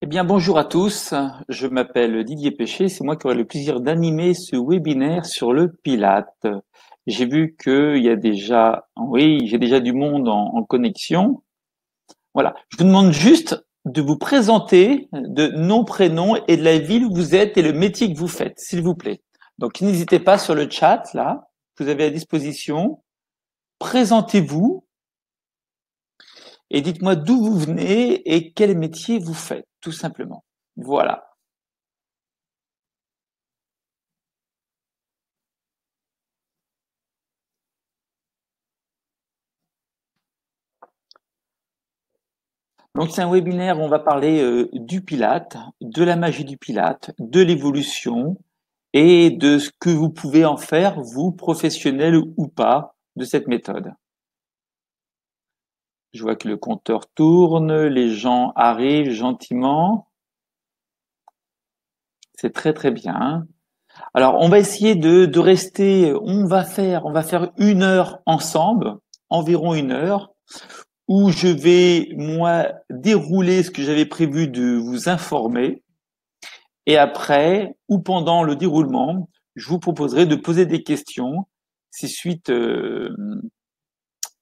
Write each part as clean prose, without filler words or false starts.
Eh bien, bonjour à tous. Je m'appelle Didier Péché. C'est moi qui aurai le plaisir d'animer ce webinaire sur le Pilate. J'ai vu qu'il y a déjà, oui, j'ai déjà du monde en connexion. Voilà. Je vous demande juste de vous présenter de nom, prénom et de la ville où vous êtes et le métier que vous faites, s'il vous plaît. Donc, n'hésitez pas sur le chat, là, que vous avez à disposition. Présentez-vous et dites-moi d'où vous venez et quel métier vous faites, tout simplement. Voilà. Donc c'est un webinaire où on va parler du Pilate, de la magie du Pilate, de l'évolution et de ce que vous pouvez en faire, vous, professionnels ou pas, de cette méthode. Je vois que le compteur tourne, les gens arrivent gentiment. C'est très très bien. Alors on va essayer de rester, on va faire 1 heure ensemble, environ 1 heure, où je vais, moi, dérouler ce que j'avais prévu de vous informer. Et après, ou pendant le déroulement, je vous proposerai de poser des questions si suite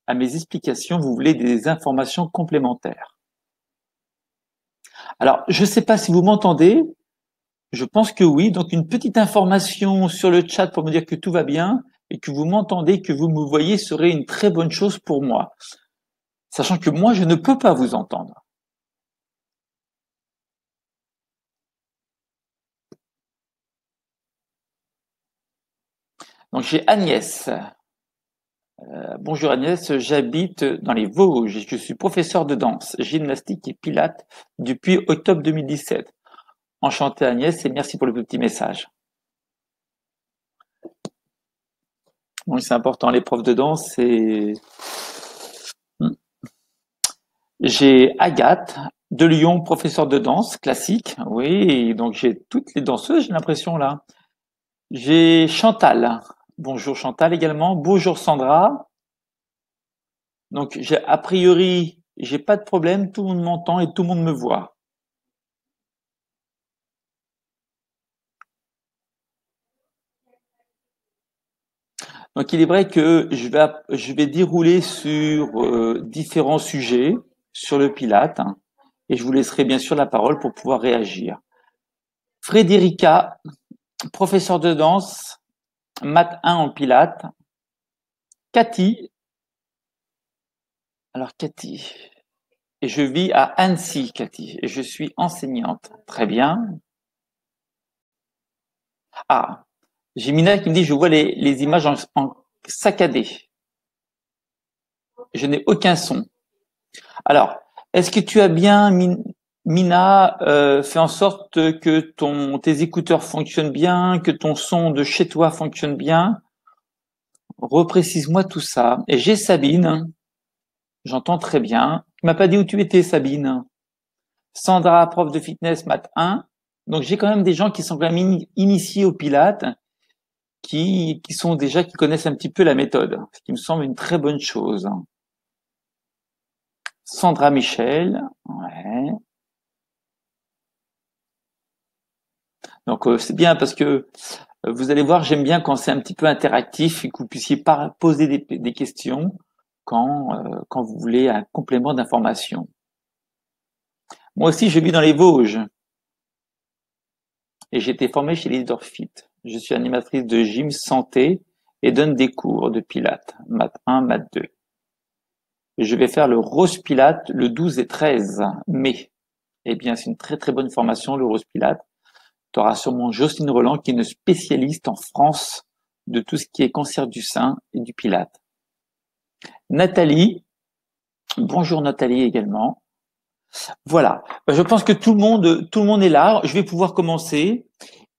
à mes explications, vous voulez des informations complémentaires. Alors, je ne sais pas si vous m'entendez. Je pense que oui. Donc, une petite information sur le chat pour me dire que tout va bien et que vous m'entendez, que vous me voyez serait une très bonne chose pour moi. Sachant que moi, je ne peux pas vous entendre. Donc, j'ai Agnès. Bonjour Agnès, j'habite dans les Vosges. Je suis professeur de danse, gymnastique et pilates depuis octobre 2017. Enchanté Agnès et merci pour le petit message. Oui, c'est important, les profs de danse, c'est... J'ai Agathe de Lyon, professeur de danse classique. Oui, donc j'ai toutes les danseuses, j'ai l'impression là. J'ai Chantal. Bonjour Chantal également. Bonjour Sandra. Donc a priori, j'ai pas de problème, tout le monde m'entend et tout le monde me voit. Donc il est vrai que je vais dérouler sur différents sujets sur le Pilate et je vous laisserai bien sûr la parole pour pouvoir réagir. Frédérica, professeure de danse, maths 1 en Pilate. Cathy, alors Cathy, et je vis à Annecy, Cathy, et je suis enseignante. Très bien. Ah, j'ai Mina qui me dit je vois les images en saccadé. Je n'ai aucun son. Alors, est-ce que tu as bien, Mina, fait en sorte que tes écouteurs fonctionnent bien, que ton son de chez toi fonctionne bien? Reprécise-moi tout ça. Et j'ai Sabine, j'entends très bien. Tu m'as pas dit où tu étais, Sabine. Sandra, prof de fitness, maths 1. Donc j'ai quand même des gens qui sont quand même initiés au Pilates, qui connaissent un petit peu la méthode, ce qui me semble une très bonne chose. Sandra Michel, ouais. Donc c'est bien parce que vous allez voir, j'aime bien quand c'est un petit peu interactif et que vous puissiez poser des questions quand vous voulez un complément d'information. Moi aussi, je vis dans les Vosges et j'ai été formée chez Leader Fit. Je suis animatrice de gym santé et donne des cours de pilates, maths 1, maths 2. Et je vais faire le Rose Pilate le 12 et 13 mai. Eh bien, c'est une très très bonne formation, le Rose Pilate. Tu auras sûrement Jocelyne Roland, qui est une spécialiste en France de tout ce qui est cancer du sein et du Pilate. Nathalie, bonjour Nathalie également. Voilà, je pense que tout le monde est là. Je vais pouvoir commencer.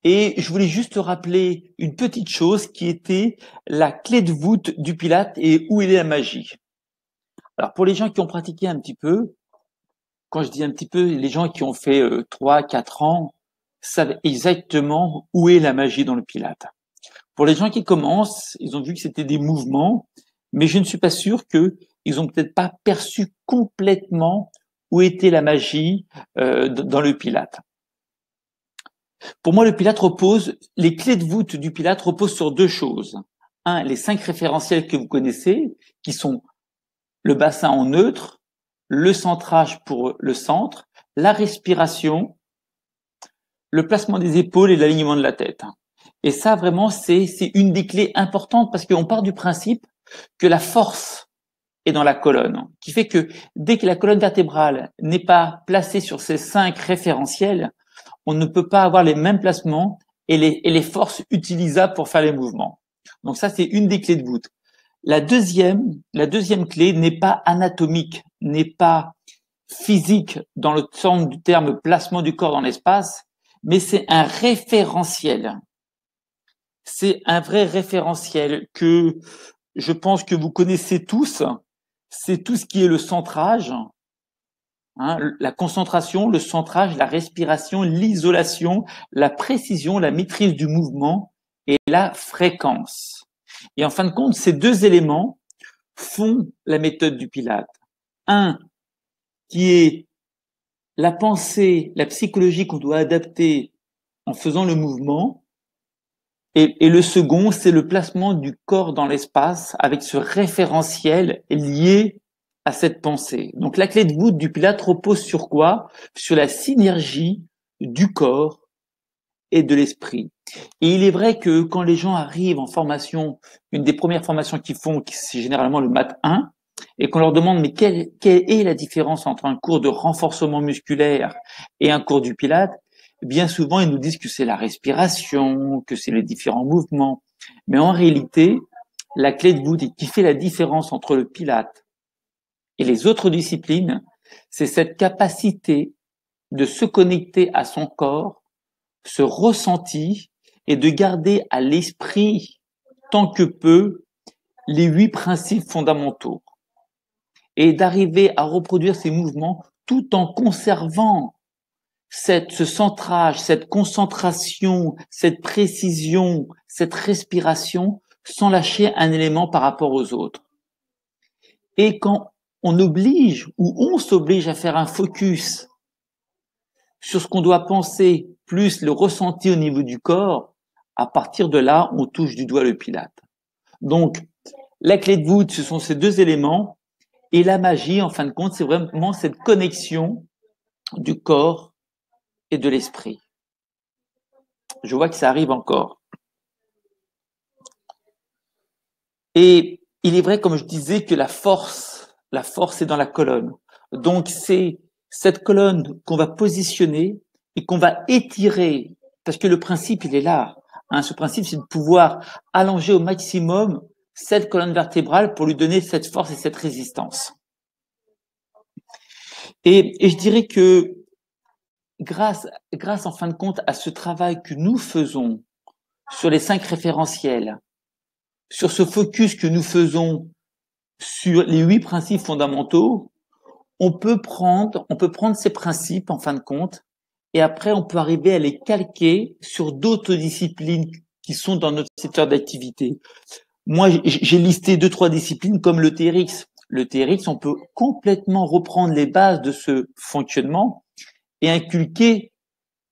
Et je voulais juste rappeler une petite chose qui était la clé de voûte du Pilate et où est la magie. Alors pour les gens qui ont pratiqué un petit peu, quand je dis un petit peu, les gens qui ont fait 3, 4 ans savent exactement où est la magie dans le Pilate. Pour les gens qui commencent, ils ont vu que c'était des mouvements, mais je ne suis pas sûr qu'ils ont peut-être pas perçu complètement où était la magie dans le Pilate. Pour moi, le Pilate les clés de voûte du Pilate reposent sur deux choses. Un, les 5 référentiels que vous connaissez, qui sont le bassin en neutre, le centrage pour le centre, la respiration, le placement des épaules et l'alignement de la tête. Et ça, vraiment, c'est une des clés importantes parce qu'on part du principe que la force est dans la colonne, qui fait que dès que la colonne vertébrale n'est pas placée sur ces 5 référentiels, on ne peut pas avoir les mêmes placements et les forces utilisables pour faire les mouvements. Donc ça, c'est une des clés de voûte. La deuxième clé n'est pas anatomique, n'est pas physique dans le sens du terme placement du corps dans l'espace, mais c'est un référentiel. C'est un vrai référentiel que je pense que vous connaissez tous. C'est tout ce qui est le centrage, la concentration, le centrage, la respiration, l'isolation, la précision, la maîtrise du mouvement et la fréquence. Et en fin de compte, ces deux éléments font la méthode du Pilate. Un, qui est la pensée, la psychologie qu'on doit adapter en faisant le mouvement. Et le second, c'est le placement du corps dans l'espace avec ce référentiel lié à cette pensée. Donc la clé de voûte du Pilate repose sur quoi? Sur la synergie du corps et de l'esprit. Et il est vrai que quand les gens arrivent en formation, une des premières formations qu'ils font, c'est généralement le Mat 1, et qu'on leur demande mais quelle est la différence entre un cours de renforcement musculaire et un cours du Pilate, bien souvent ils nous disent que c'est la respiration, que c'est les différents mouvements. Mais en réalité, la clé de voûte qui fait la différence entre le Pilate et les autres disciplines, c'est cette capacité de se connecter à son corps, ce ressenti, et de garder à l'esprit tant que peu les 8 principes fondamentaux et d'arriver à reproduire ces mouvements tout en conservant ce centrage, cette concentration, cette précision, cette respiration sans lâcher un élément par rapport aux autres. Et quand on oblige ou on s'oblige à faire un focus sur ce qu'on doit penser plus le ressenti au niveau du corps, à partir de là, on touche du doigt le Pilate. Donc, la clé de voûte, ce sont ces deux éléments. Et la magie, en fin de compte, c'est vraiment cette connexion du corps et de l'esprit. Je vois que ça arrive encore. Et il est vrai, comme je disais, que la force est dans la colonne. Donc, c'est cette colonne qu'on va positionner et qu'on va étirer, parce que le principe, il est là. Ce principe, c'est de pouvoir allonger au maximum cette colonne vertébrale pour lui donner cette force et cette résistance. Et je dirais que grâce en fin de compte à ce travail que nous faisons sur les 5 référentiels, sur ce focus que nous faisons sur les 8 principes fondamentaux, on peut prendre ces principes en fin de compte et après on peut arriver à les calquer sur d'autres disciplines qui sont dans notre secteur d'activité. Moi, j'ai listé 2-3 disciplines comme le TRX. Le TRX, on peut complètement reprendre les bases de ce fonctionnement et inculquer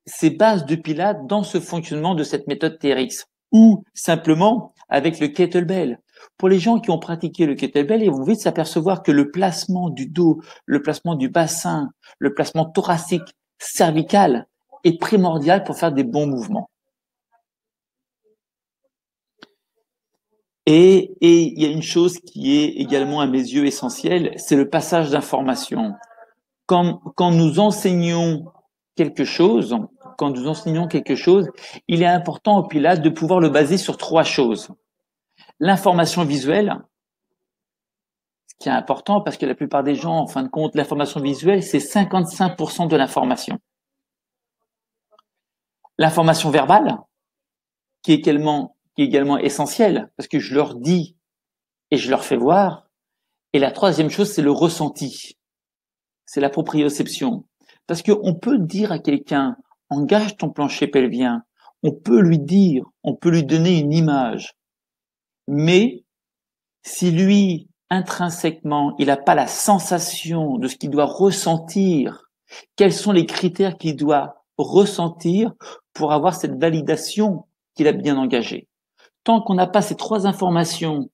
ces bases de Pilate dans ce fonctionnement de cette méthode TRX. Ou simplement avec le kettlebell. Pour les gens qui ont pratiqué le kettlebell, ils vont vite s'apercevoir que le placement du dos, le placement du bassin, le placement thoracique, cervical est primordial pour faire des bons mouvements. Et il y a une chose qui est également à mes yeux essentielle, c'est le passage d'informations. Quand nous enseignons quelque chose, il est important au Pilate de pouvoir le baser sur 3 choses. L'information visuelle, ce qui est important parce que la plupart des gens, en fin de compte, l'information visuelle, c'est 55% de l'information. L'information verbale, qui est également essentielle, parce que je leur dis et je leur fais voir. Et la troisième chose, c'est le ressenti. C'est la proprioception. Parce qu'on peut dire à quelqu'un, engage ton plancher pelvien. On peut lui dire, on peut lui donner une image. Mais si lui intrinsèquement, il n'a pas la sensation de ce qu'il doit ressentir, quels sont les critères qu'il doit ressentir pour avoir cette validation qu'il a bien engagée. Tant qu'on n'a pas ces trois informations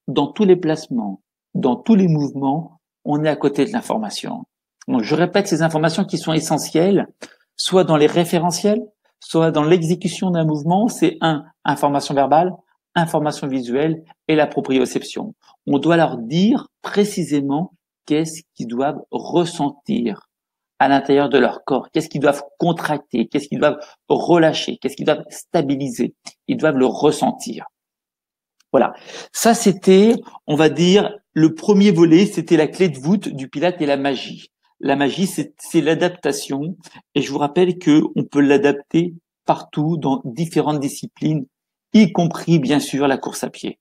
dans tous les placements, dans tous les mouvements, on est à côté de l'information. Donc, je répète ces informations qui sont essentielles, soit dans les référentiels, soit dans l'exécution d'un mouvement, c'est information verbale, information visuelle et la proprioception. On doit leur dire précisément qu'est-ce qu'ils doivent ressentir à l'intérieur de leur corps, qu'est-ce qu'ils doivent contracter, qu'est-ce qu'ils doivent relâcher, qu'est-ce qu'ils doivent stabiliser. Ils doivent le ressentir. Voilà. Ça, c'était, on va dire, le premier volet, c'était la clé de voûte du Pilate et la magie. La magie, c'est l'adaptation. Et je vous rappelle que on peut l'adapter partout dans différentes disciplines, y compris, bien sûr, la course à pied.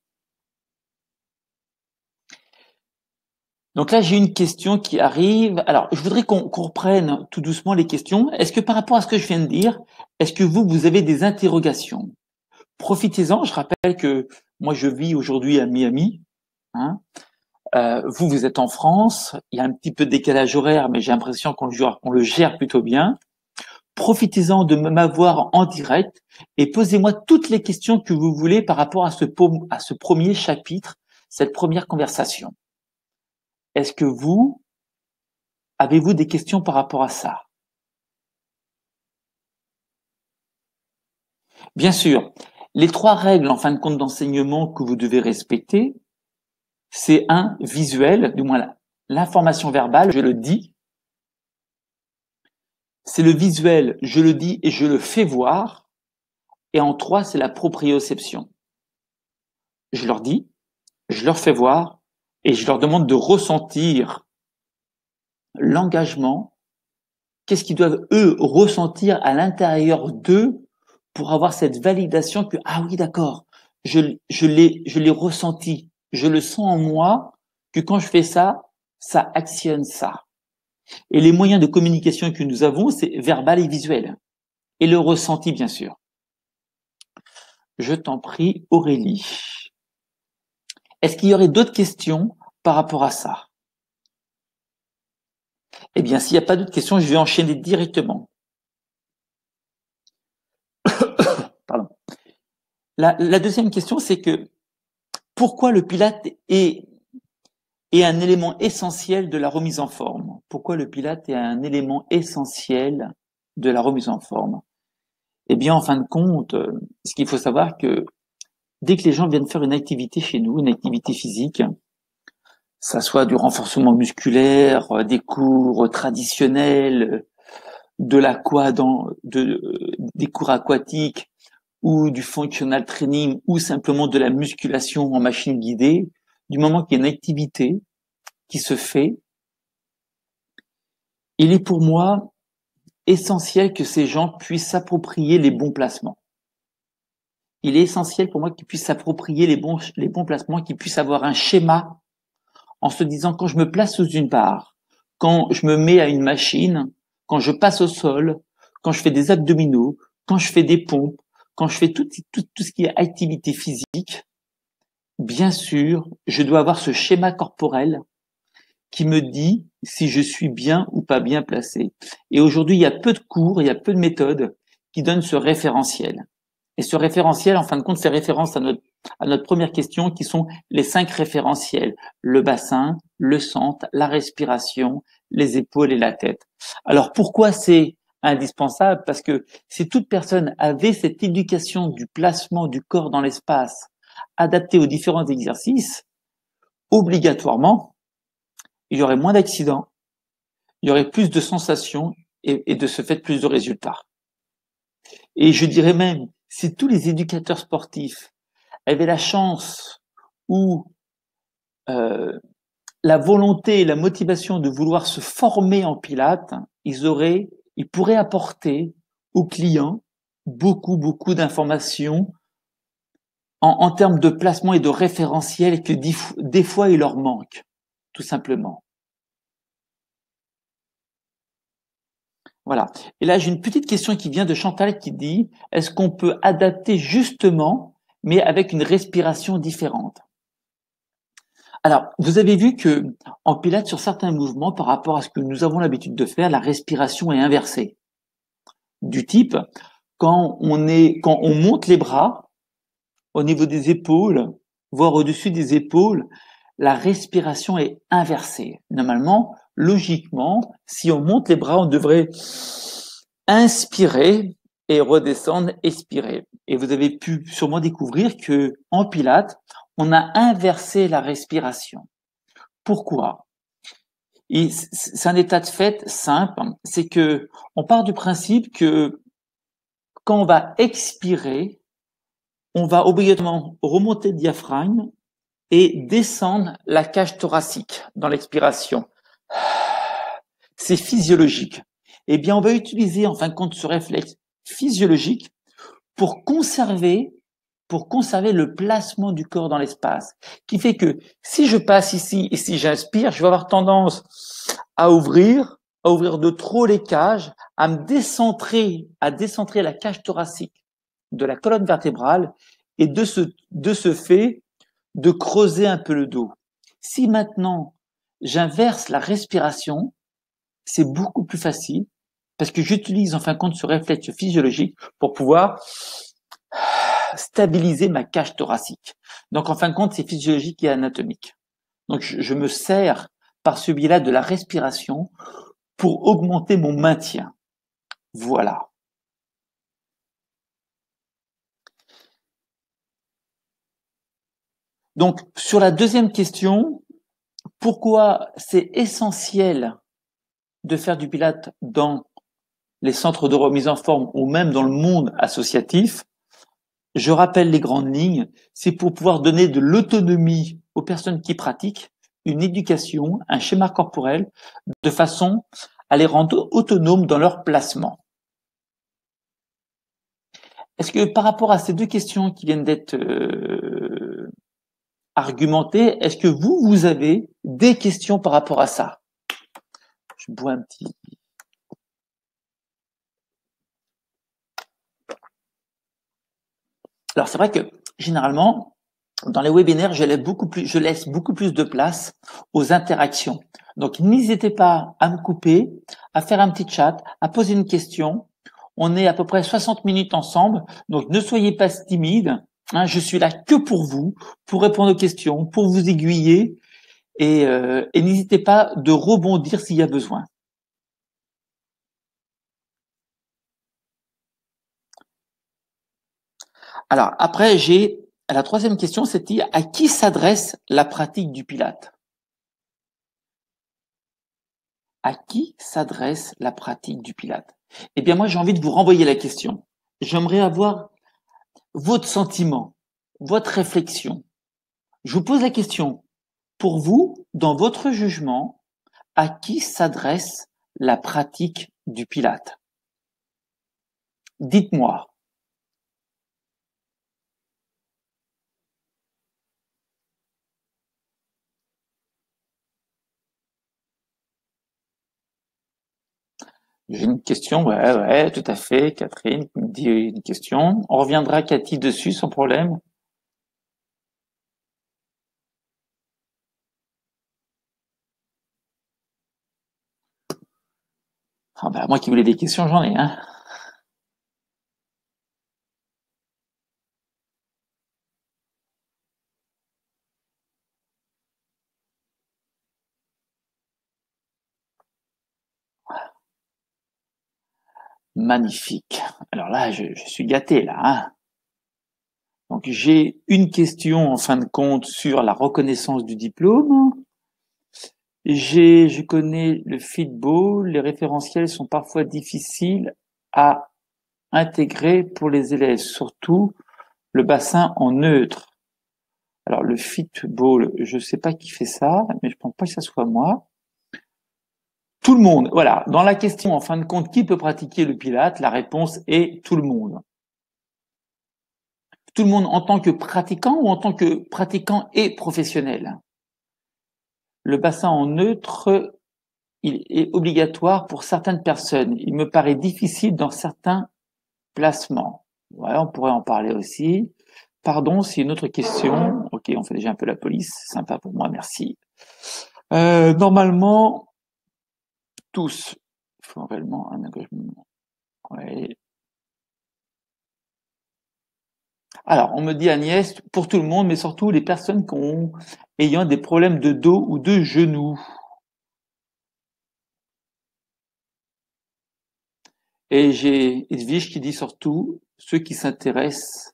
Donc là, j'ai une question qui arrive. Alors, je voudrais qu'on reprenne tout doucement les questions. Est-ce que par rapport à ce que je viens de dire, est-ce que vous avez des interrogations? Profitez-en. Je rappelle que moi, je vis aujourd'hui à Miami. Hein. Vous êtes en France. Il y a un petit peu de décalage horaire, mais j'ai l'impression qu'on le gère plutôt bien. Profitez-en de m'avoir en direct et posez-moi toutes les questions que vous voulez par rapport à ce premier chapitre, cette première conversation. Est-ce que avez-vous des questions par rapport à ça? Bien sûr, les trois règles en fin de compte d'enseignement que vous devez respecter, c'est visuel, du moins l'information verbale, je le dis. C'est le visuel, je le dis et je le fais voir. Et en 3, c'est la proprioception. Je leur dis, je leur fais voir et je leur demande de ressentir l'engagement. Qu'est-ce qu'ils doivent, eux, ressentir à l'intérieur d'eux pour avoir cette validation que, ah oui, d'accord, je l'ai ressenti. Je le sens en moi que quand je fais ça, ça actionne ça. Et les moyens de communication que nous avons, c'est verbal et visuel. Et le ressenti, bien sûr. Je t'en prie, Aurélie. Est-ce qu'il y aurait d'autres questions par rapport à ça? Eh bien, s'il n'y a pas d'autres questions, je vais enchaîner directement. Pardon. La deuxième question, c'est que pourquoi le Pilate est un élément essentiel de la remise en forme? Pourquoi le Pilate est un élément essentiel de la remise en forme? Eh bien, en fin de compte, ce qu'il faut savoir que dès que les gens viennent faire une activité chez nous, une activité physique, ça soit du renforcement musculaire, des cours traditionnels, des cours aquatiques ou du functional training ou simplement de la musculation en machine guidée, du moment qu'il y a une activité qui se fait, il est pour moi essentiel que ces gens puissent s'approprier les bons placements. Il est essentiel pour moi qu'ils puissent s'approprier les bons placements, qu'ils puissent avoir un schéma en se disant quand je me place sous une barre, quand je me mets à une machine, quand je passe au sol, quand je fais des abdominaux, quand je fais des pompes, quand je fais tout ce qui est activité physique, bien sûr, je dois avoir ce schéma corporel qui me dit si je suis bien ou pas bien placé. Et aujourd'hui, il y a peu de cours, il y a peu de méthodes qui donnent ce référentiel. Et ce référentiel, en fin de compte, fait référence à notre première question, qui sont les 5 référentiels. Le bassin, le centre, la respiration, les épaules et la tête. Alors, pourquoi c'est indispensable? Parce que si toute personne avait cette éducation du placement du corps dans l'espace, adaptée aux différents exercices, obligatoirement, il y aurait moins d'accidents, il y aurait plus de sensations et de ce fait plus de résultats. Et je dirais même, si tous les éducateurs sportifs avaient la chance ou la volonté et la motivation de vouloir se former en pilates, ils pourraient apporter aux clients beaucoup d'informations en termes de placement et de référentiel que des fois il leur manque, tout simplement. Voilà. Et là, j'ai une petite question qui vient de Chantal qui dit, est-ce qu'on peut adapter justement, mais avec une respiration différente? Alors, vous avez vu que en Pilates, sur certains mouvements, par rapport à ce que nous avons l'habitude de faire, la respiration est inversée. Du type, quand on monte les bras au niveau des épaules, voire au-dessus des épaules, la respiration est inversée. Normalement, logiquement, si on monte les bras, on devrait inspirer et redescendre, expirer. Et vous avez pu sûrement découvrir que en Pilates, on a inversé la respiration. Pourquoi? Et c'est un état de fait simple, c'est que on part du principe que quand on va expirer, on va obligatoirement remonter le diaphragme et descendre la cage thoracique dans l'expiration. C'est physiologique. Eh bien, on va utiliser en fin de compte ce réflexe physiologique pour conserver le placement du corps dans l'espace, qui fait que si je passe ici et si j'inspire, je vais avoir tendance à ouvrir de trop les cages, à décentrer la cage thoracique de la colonne vertébrale et de ce fait, de creuser un peu le dos. Si maintenant j'inverse la respiration, c'est beaucoup plus facile parce que j'utilise en fin de compte ce réflexe physiologique pour pouvoir stabiliser ma cage thoracique. Donc en fin de compte, c'est physiologique et anatomique. Donc je me sers par ce biais-là de la respiration pour augmenter mon maintien. Voilà. Donc sur la deuxième question, pourquoi c'est essentiel de faire du Pilates dans les centres de remise en forme ou même dans le monde associatif? Je rappelle les grandes lignes, c'est pour pouvoir donner de l'autonomie aux personnes qui pratiquent, une éducation, un schéma corporel, de façon à les rendre autonomes dans leur placement. Est-ce que par rapport à ces deux questions qui viennent d'être argumentées, est-ce que vous avez des questions par rapport à ça? Je bois un petit... Alors c'est vrai que généralement, dans les webinaires, je laisse beaucoup plus de place aux interactions. Donc n'hésitez pas à me couper, à faire un petit chat, à poser une question. On est à peu près 60 minutes ensemble, donc ne soyez pas timides. Hein, je suis là que pour vous, pour répondre aux questions, pour vous aiguiller, et n'hésitez pas de rebondir s'il y a besoin. Alors après, la troisième question, c'était à qui s'adresse la pratique du Pilate? À qui s'adresse la pratique du Pilate? Eh bien, moi, j'ai envie de vous renvoyer la question. J'aimerais avoir votre sentiment, votre réflexion. Je vous pose la question. Pour vous, dans votre jugement, à qui s'adresse la pratique du Pilate? Dites-moi. J'ai une question, ouais, tout à fait. Catherine me dit une question. On reviendra, Cathy, dessus, sans problème. Ah ben, moi qui voulais des questions, j'en ai, hein. Magnifique. Alors là, je suis gâté, là, hein. Donc, j'ai une question, en fin de compte, sur la reconnaissance du diplôme. Je connais le Fitball. Les référentiels sont parfois difficiles à intégrer pour les élèves, surtout le bassin en neutre. Alors, le Fitball, je sais pas qui fait ça, mais je pense pas que ça soit moi. Tout le monde. Voilà. Dans la question, en fin de compte, qui peut pratiquer le Pilate? La réponse est tout le monde. Tout le monde en tant que pratiquant ou en tant que pratiquant et professionnel? Le bassin en neutre, il est obligatoire pour certaines personnes. Il me paraît difficile dans certains placements. Ouais, on pourrait en parler aussi. Pardon, c'est une autre question. Ok, on fait déjà un peu la police. Sympa pour moi, merci. Normalement, tous font réellement un engagement. Ouais. Alors, on me dit Agnès, pour tout le monde, mais surtout les personnes ayant des problèmes de dos ou de genoux. Et j'ai Edwige qui dit surtout ceux qui s'intéressent,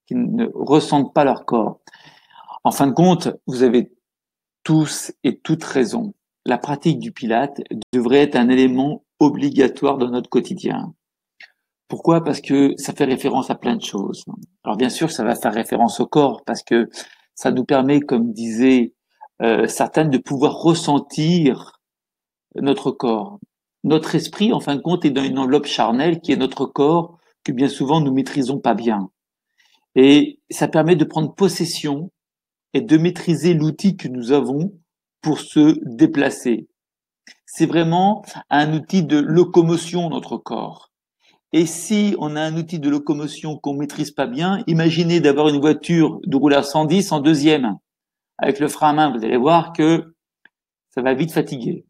qui ne ressentent pas leur corps. En fin de compte, vous avez tous et toutes raison. La pratique du Pilate devrait être un élément obligatoire de notre quotidien. Pourquoi? Parce que ça fait référence à plein de choses. Alors bien sûr, ça va faire référence au corps parce que ça nous permet, comme disaient certaines, de pouvoir ressentir notre corps. Notre esprit, en fin de compte, est dans une enveloppe charnelle qui est notre corps que bien souvent nous maîtrisons pas bien. Et ça permet de prendre possession et de maîtriser l'outil que nous avons pour se déplacer. C'est vraiment un outil de locomotion, notre corps. Et si on a un outil de locomotion qu'on maîtrise pas bien, imaginez d'avoir une voiture de rouler à 110 en deuxième. Avec le frein à main, vous allez voir que ça va vite fatiguer.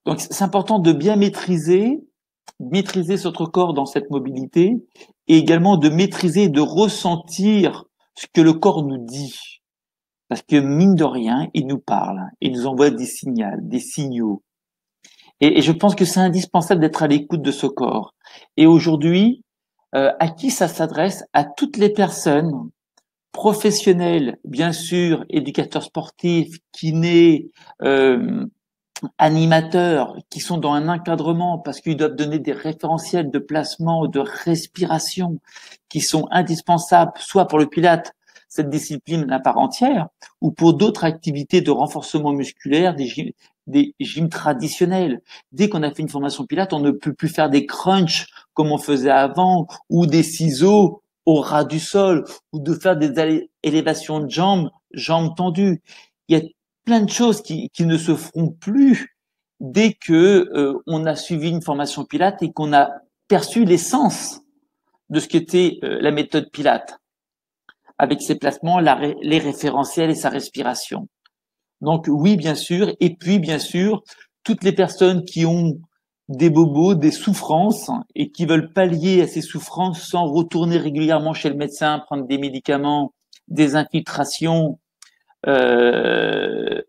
Donc, c'est important de bien maîtriser notre corps dans cette mobilité et également de maîtriser, de ressentir ce que le corps nous dit. Parce que mine de rien, il nous parle, il nous envoie des signaux. Et je pense que c'est indispensable d'être à l'écoute de ce corps. Et aujourd'hui, à qui ça s'adresse? À toutes les personnes professionnels, bien sûr, éducateurs sportifs, kinés, animateurs, qui sont dans un encadrement parce qu'ils doivent donner des référentiels de placement, de respiration, qui sont indispensables, soit pour le Pilate, cette discipline à part entière, ou pour d'autres activités de renforcement musculaire, des gyms traditionnels. Dès qu'on a fait une formation Pilate, on ne peut plus faire des crunchs comme on faisait avant, ou des ciseaux au ras du sol, ou de faire des élévations de jambes tendues. Il y a plein de choses qui ne se feront plus dès que on a suivi une formation Pilate et qu'on a perçu l'essence de ce qu'était la méthode Pilate, avec ses placements, les référentiels et sa respiration. Donc oui, bien sûr. Et puis, bien sûr, toutes les personnes qui ont des bobos, des souffrances et qui veulent pallier à ces souffrances sans retourner régulièrement chez le médecin, prendre des médicaments, des infiltrations, aller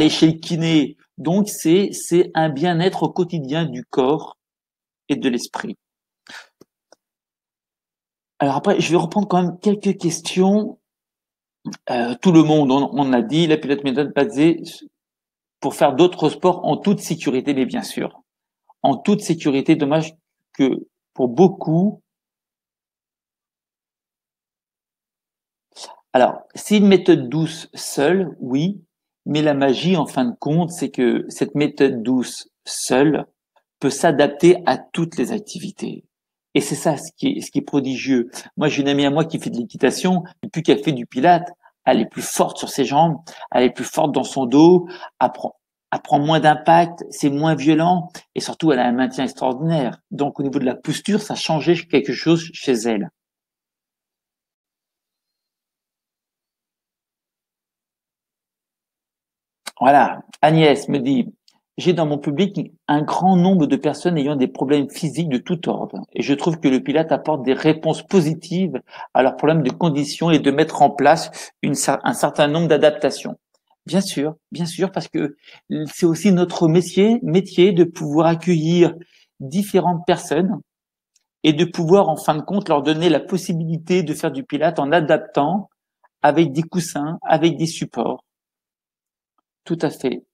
chez le kiné. Donc, c'est un bien-être au quotidien du corps et de l'esprit. Alors après, je vais reprendre quand même quelques questions. Tout le monde, on a dit, la pilote méthode basée pour faire d'autres sports en toute sécurité, mais bien sûr, en toute sécurité. Dommage que pour beaucoup, alors c'est une méthode douce seule, oui, mais la magie, en fin de compte, c'est que cette méthode douce seule peut s'adapter à toutes les activités. Et c'est ça ce qui est prodigieux. Moi, j'ai une amie à moi qui fait de l'équitation, depuis qu'elle fait du pilate, elle est plus forte sur ses jambes, elle est plus forte dans son dos, elle prend moins d'impact, c'est moins violent, et surtout, elle a un maintien extraordinaire. Donc, au niveau de la posture, ça a changé quelque chose chez elle. Voilà. Agnès me dit, j'ai dans mon public un grand nombre de personnes ayant des problèmes physiques de tout ordre et je trouve que le Pilate apporte des réponses positives à leurs problèmes de condition et de mettre en place un certain nombre d'adaptations. Bien sûr, parce que c'est aussi notre métier de pouvoir accueillir différentes personnes et de pouvoir, en fin de compte, leur donner la possibilité de faire du Pilate en adaptant avec des coussins, avec des supports. Tout à fait.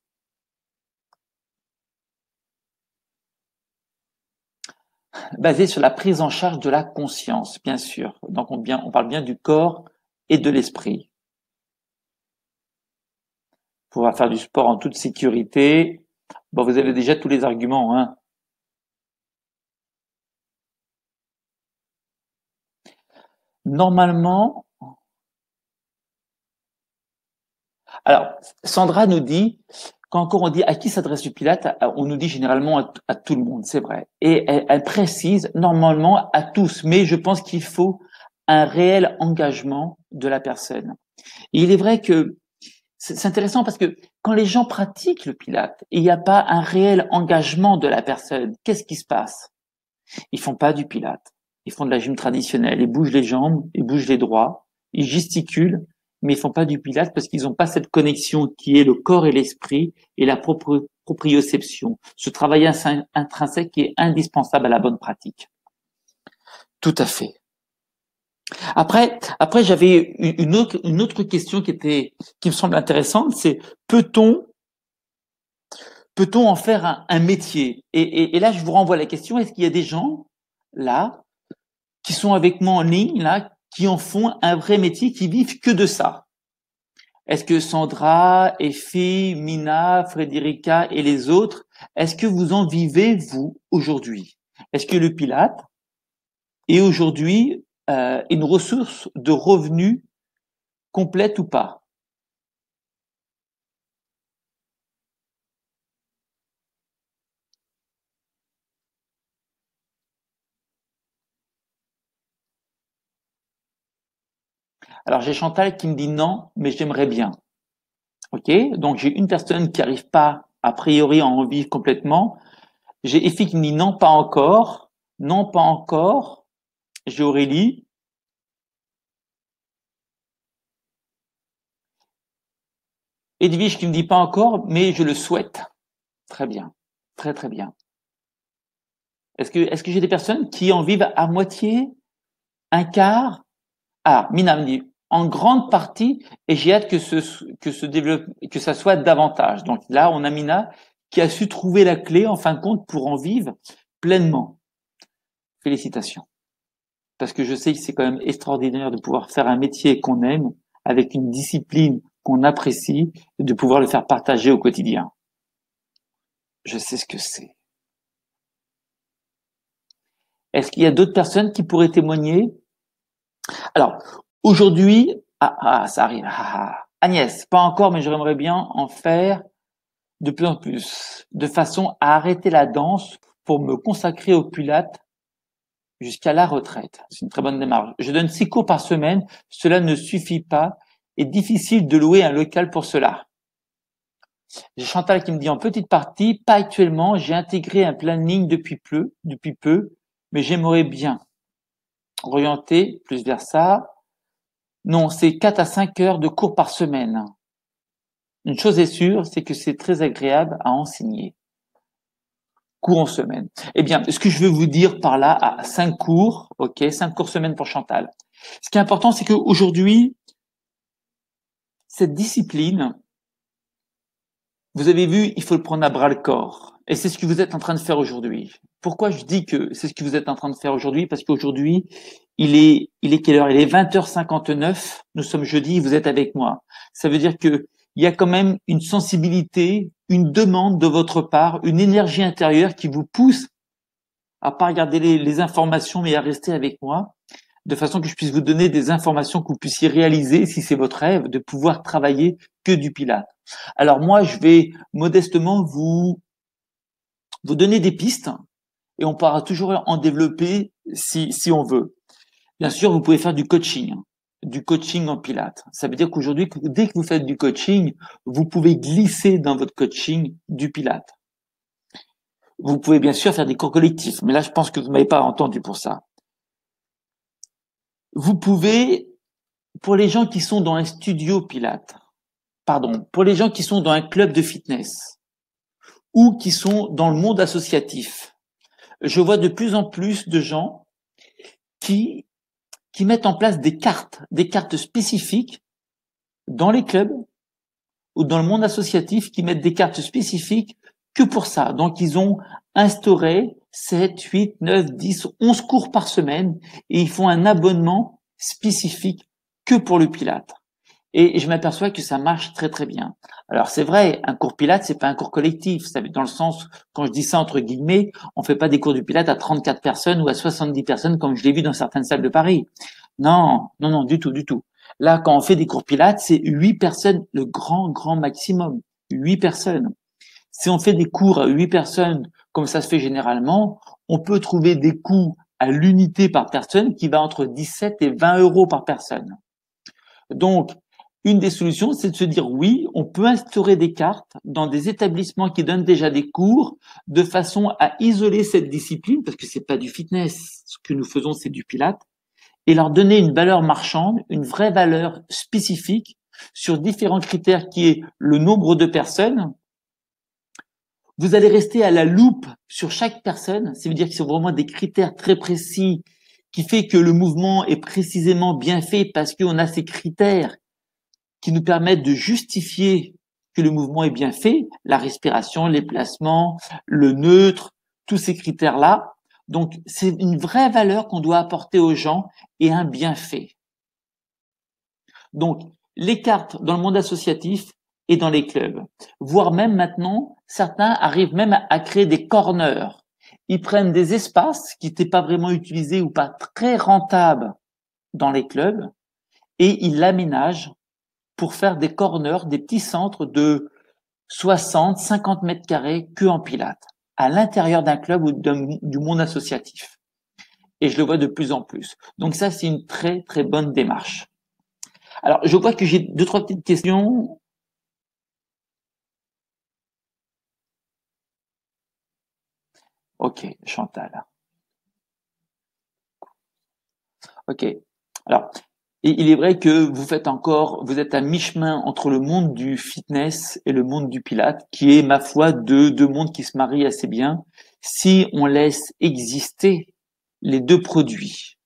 Basé sur la prise en charge de la conscience, bien sûr. Donc on parle bien du corps et de l'esprit. Pouvoir faire du sport en toute sécurité. Bon, vous avez déjà tous les arguments, hein. Normalement, alors Sandra nous dit quand encore on dit à qui s'adresse le Pilate, on nous dit généralement à tout le monde, c'est vrai. Et elle précise normalement à tous, mais je pense qu'il faut un réel engagement de la personne. Et il est vrai que c'est intéressant parce que quand les gens pratiquent le Pilate, il n'y a pas un réel engagement de la personne. Qu'est-ce qui se passe? Ils font pas du Pilate. Ils font de la gym traditionnelle. Ils bougent les jambes, ils bougent les doigts, ils gesticulent, mais ils font pas du Pilate parce qu'ils n'ont pas cette connexion qui est le corps et l'esprit et la proprioception. Ce travail intrinsèque qui est indispensable à la bonne pratique. Tout à fait. Après, j'avais une autre question qui me semble intéressante, c'est peut-on en faire un métier? Et là, je vous renvoie à la question, est-ce qu'il y a des gens, là, qui sont avec moi en ligne, là, qui en font un vrai métier, qui vivent que de ça? Est-ce que Sandra, Effie, Mina, Frédérica et les autres, est-ce que vous en vivez, vous, aujourd'hui? Est-ce que le Pilate est aujourd'hui une ressource de revenus complète ou pas? Alors j'ai Chantal qui me dit non, mais j'aimerais bien. Ok, donc j'ai une personne qui n'arrive pas a priori à en vivre complètement. J'ai Effie qui me dit non, pas encore. Non, pas encore. J'ai Aurélie. Edwige qui me dit pas encore, mais je le souhaite. Très bien. Très, très bien. Est-ce que j'ai des personnes qui en vivent à moitié, un quart? Ah, Mina me dit en grande partie, et j'ai hâte que ça soit davantage. Donc là, on a Mina qui a su trouver la clé, en fin de compte, pour en vivre pleinement. Félicitations. Parce que je sais que c'est quand même extraordinaire de pouvoir faire un métier qu'on aime, avec une discipline qu'on apprécie, et de pouvoir le faire partager au quotidien. Je sais ce que c'est. Est-ce qu'il y a d'autres personnes qui pourraient témoigner? Alors, aujourd'hui, ça arrive. Agnès, pas encore, mais j'aimerais bien en faire de plus en plus, de façon à arrêter la danse pour me consacrer au Pilates jusqu'à la retraite. C'est une très bonne démarche. Je donne 6 cours par semaine. Cela ne suffit pas. Et difficile de louer un local pour cela. J'ai Chantal qui me dit en petite partie, pas actuellement. J'ai intégré un planning depuis peu, mais j'aimerais bien orienter plus vers ça. Non, c'est 4 à 5 heures de cours par semaine. Une chose est sûre, c'est que c'est très agréable à enseigner. Cours en semaine. Eh bien, ce que je veux vous dire par là, à 5 cours, ok, 5 cours semaine pour Chantal. Ce qui est important, c'est qu'aujourd'hui, cette discipline, vous avez vu, il faut le prendre à bras le corps. Et c'est ce que vous êtes en train de faire aujourd'hui. Pourquoi je dis que c'est ce que vous êtes en train de faire aujourd'hui? Parce qu'aujourd'hui, il est quelle heure? Il est 20h59. Nous sommes jeudi, vous êtes avec moi. Ça veut dire que il y a quand même une sensibilité, une demande de votre part, une énergie intérieure qui vous pousse à pas regarder les informations, mais à rester avec moi, de façon que je puisse vous donner des informations que vous puissiez réaliser, si c'est votre rêve, de pouvoir travailler que du Pilate. Alors moi, je vais modestement vous donner des pistes et on pourra toujours en développer si on veut. Bien sûr, vous pouvez faire du coaching en Pilates. Ça veut dire qu'aujourd'hui, dès que vous faites du coaching, vous pouvez glisser dans votre coaching du Pilates. Vous pouvez bien sûr faire des cours collectifs, mais là, je pense que vous m'avez pas entendu pour ça. Vous pouvez, pour les gens qui sont dans un studio Pilates, pour les gens qui sont dans un club de fitness ou qui sont dans le monde associatif, je vois de plus en plus de gens qui mettent en place des cartes spécifiques dans les clubs ou dans le monde associatif, qui mettent des cartes spécifiques que pour ça. Donc, ils ont instauré 7, 8, 9, 10, 11 cours par semaine et ils font un abonnement spécifique que pour le Pilate. Et je m'aperçois que ça marche très très bien. Alors c'est vrai, un cours Pilates, c'est pas un cours collectif. Ça veut dans le sens, quand je dis ça entre guillemets, on fait pas des cours du Pilates à 34 personnes ou à 70 personnes comme je l'ai vu dans certaines salles de Paris. Non, du tout. Là, quand on fait des cours Pilates, c'est 8 personnes, le grand maximum. 8 personnes. Si on fait des cours à 8 personnes, comme ça se fait généralement, on peut trouver des coûts à l'unité par personne qui va entre 17 et 20 euros par personne. Donc, une des solutions, c'est de se dire oui, on peut instaurer des cartes dans des établissements qui donnent déjà des cours de façon à isoler cette discipline, parce que c'est pas du fitness. Ce que nous faisons, c'est du Pilates, et leur donner une valeur marchande, une vraie valeur spécifique sur différents critères qui est le nombre de personnes. Vous allez rester à la loupe sur chaque personne. Ça veut dire que c'est vraiment des critères très précis qui fait que le mouvement est précisément bien fait parce qu'on a ces critères qui nous permettent de justifier que le mouvement est bien fait, la respiration, les placements, le neutre, tous ces critères-là. Donc, c'est une vraie valeur qu'on doit apporter aux gens et un bienfait. Donc, les cartes dans le monde associatif et dans les clubs, voire même maintenant, certains arrivent même à créer des corners. Ils prennent des espaces qui n'étaient pas vraiment utilisés ou pas très rentables dans les clubs et ils l'aménagent pour faire des corners, des petits centres de 60, 50 mètres carrés que en pilates, à l'intérieur d'un club ou du monde associatif. Et je le vois de plus en plus. Donc ça, c'est une très, très bonne démarche. Alors, je vois que j'ai 2-3 petites questions. Ok, Chantal. Ok. Alors, il est vrai que vous êtes à mi-chemin entre le monde du fitness et le monde du Pilates, qui est, ma foi, deux mondes qui se marient assez bien si on laisse exister les deux produits.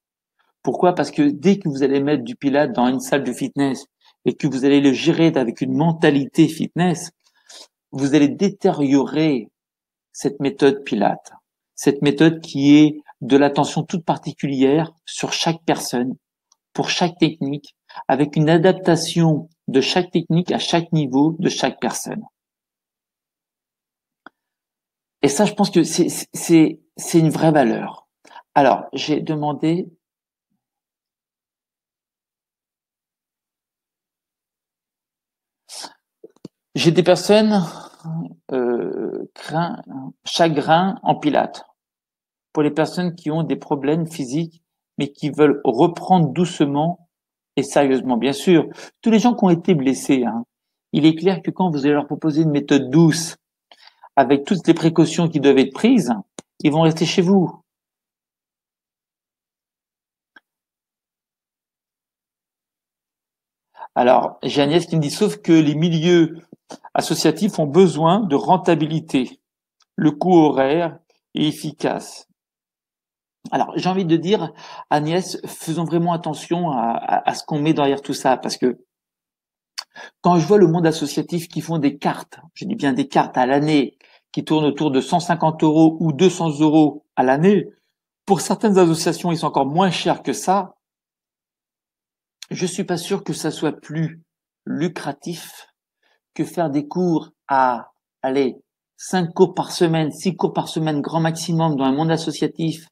Pourquoi? Parce que dès que vous allez mettre du Pilates dans une salle de fitness et que vous allez le gérer avec une mentalité fitness, vous allez détériorer cette méthode Pilates. Cette méthode qui est de l'attention toute particulière sur chaque personne, pour chaque technique, avec une adaptation de chaque technique à chaque niveau de chaque personne. Et ça, je pense que c'est une vraie valeur. Alors, j'ai demandé... J'ai des personnes chagrin en pilates. Pour les personnes qui ont des problèmes physiques, mais qui veulent reprendre doucement et sérieusement. Bien sûr, tous les gens qui ont été blessés, il est clair que quand vous allez leur proposer une méthode douce, avec toutes les précautions qui doivent être prises, ils vont rester chez vous. Alors, j'ai Agnès qui me dit, sauf que les milieux associatifs ont besoin de rentabilité. Le coût horaire est efficace. Alors, j'ai envie de dire, Agnès, faisons vraiment attention à ce qu'on met derrière tout ça, parce que quand je vois le monde associatif qui font des cartes, je dis bien des cartes à l'année, qui tournent autour de 150 euros ou 200 euros à l'année, pour certaines associations, ils sont encore moins chers que ça. Je suis pas sûr que ça soit plus lucratif que faire des cours à, allez, 5 cours par semaine, 6 cours par semaine, grand maximum dans un monde associatif,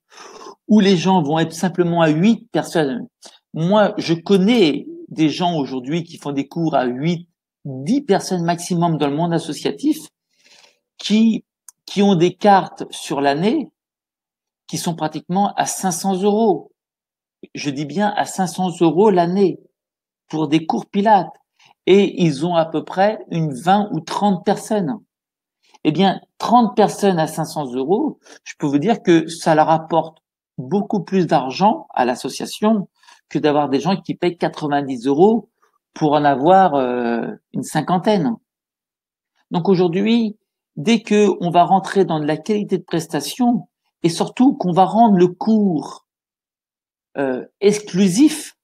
où les gens vont être simplement à 8 personnes. Moi, je connais des gens aujourd'hui qui font des cours à 8, 10 personnes maximum dans le monde associatif, qui ont des cartes sur l'année qui sont pratiquement à 500 euros. Je dis bien à 500 euros l'année pour des cours pilates. Et ils ont à peu près une 20 ou 30 personnes. Eh bien, 30 personnes à 500 euros, je peux vous dire que ça leur apporte beaucoup plus d'argent à l'association que d'avoir des gens qui payent 90 euros pour en avoir une cinquantaine. Donc aujourd'hui, dès que on va rentrer dans de la qualité de prestation et surtout qu'on va rendre le cours exclusif,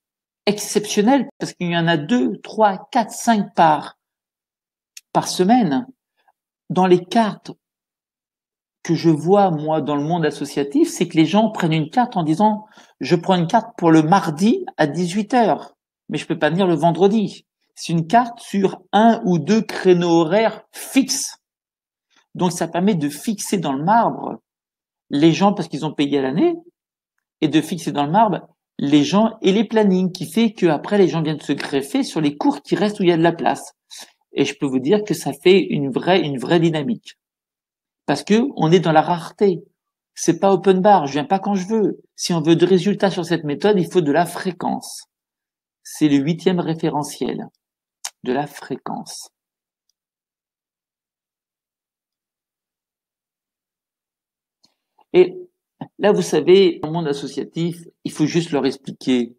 exceptionnel, parce qu'il y en a 2, 3, 4, 5 par semaine, dans les cartes que je vois, moi, dans le monde associatif, c'est que les gens prennent une carte en disant « je prends une carte pour le mardi à 18h, mais je peux pas venir le vendredi ». C'est une carte sur 1 ou 2 créneaux horaires fixes. Donc, ça permet de fixer dans le marbre les gens parce qu'ils ont payé à l'année et de fixer dans le marbre les gens et les plannings qui fait qu'après, les gens viennent se greffer sur les cours qui restent où il y a de la place. Et je peux vous dire que ça fait une vraie dynamique. Parce que on est dans la rareté. C'est pas open bar, je viens pas quand je veux. Si on veut de résultats sur cette méthode, il faut de la fréquence. C'est le 8e référentiel de la fréquence. Et là, vous savez, dans le monde associatif, il faut juste leur expliquer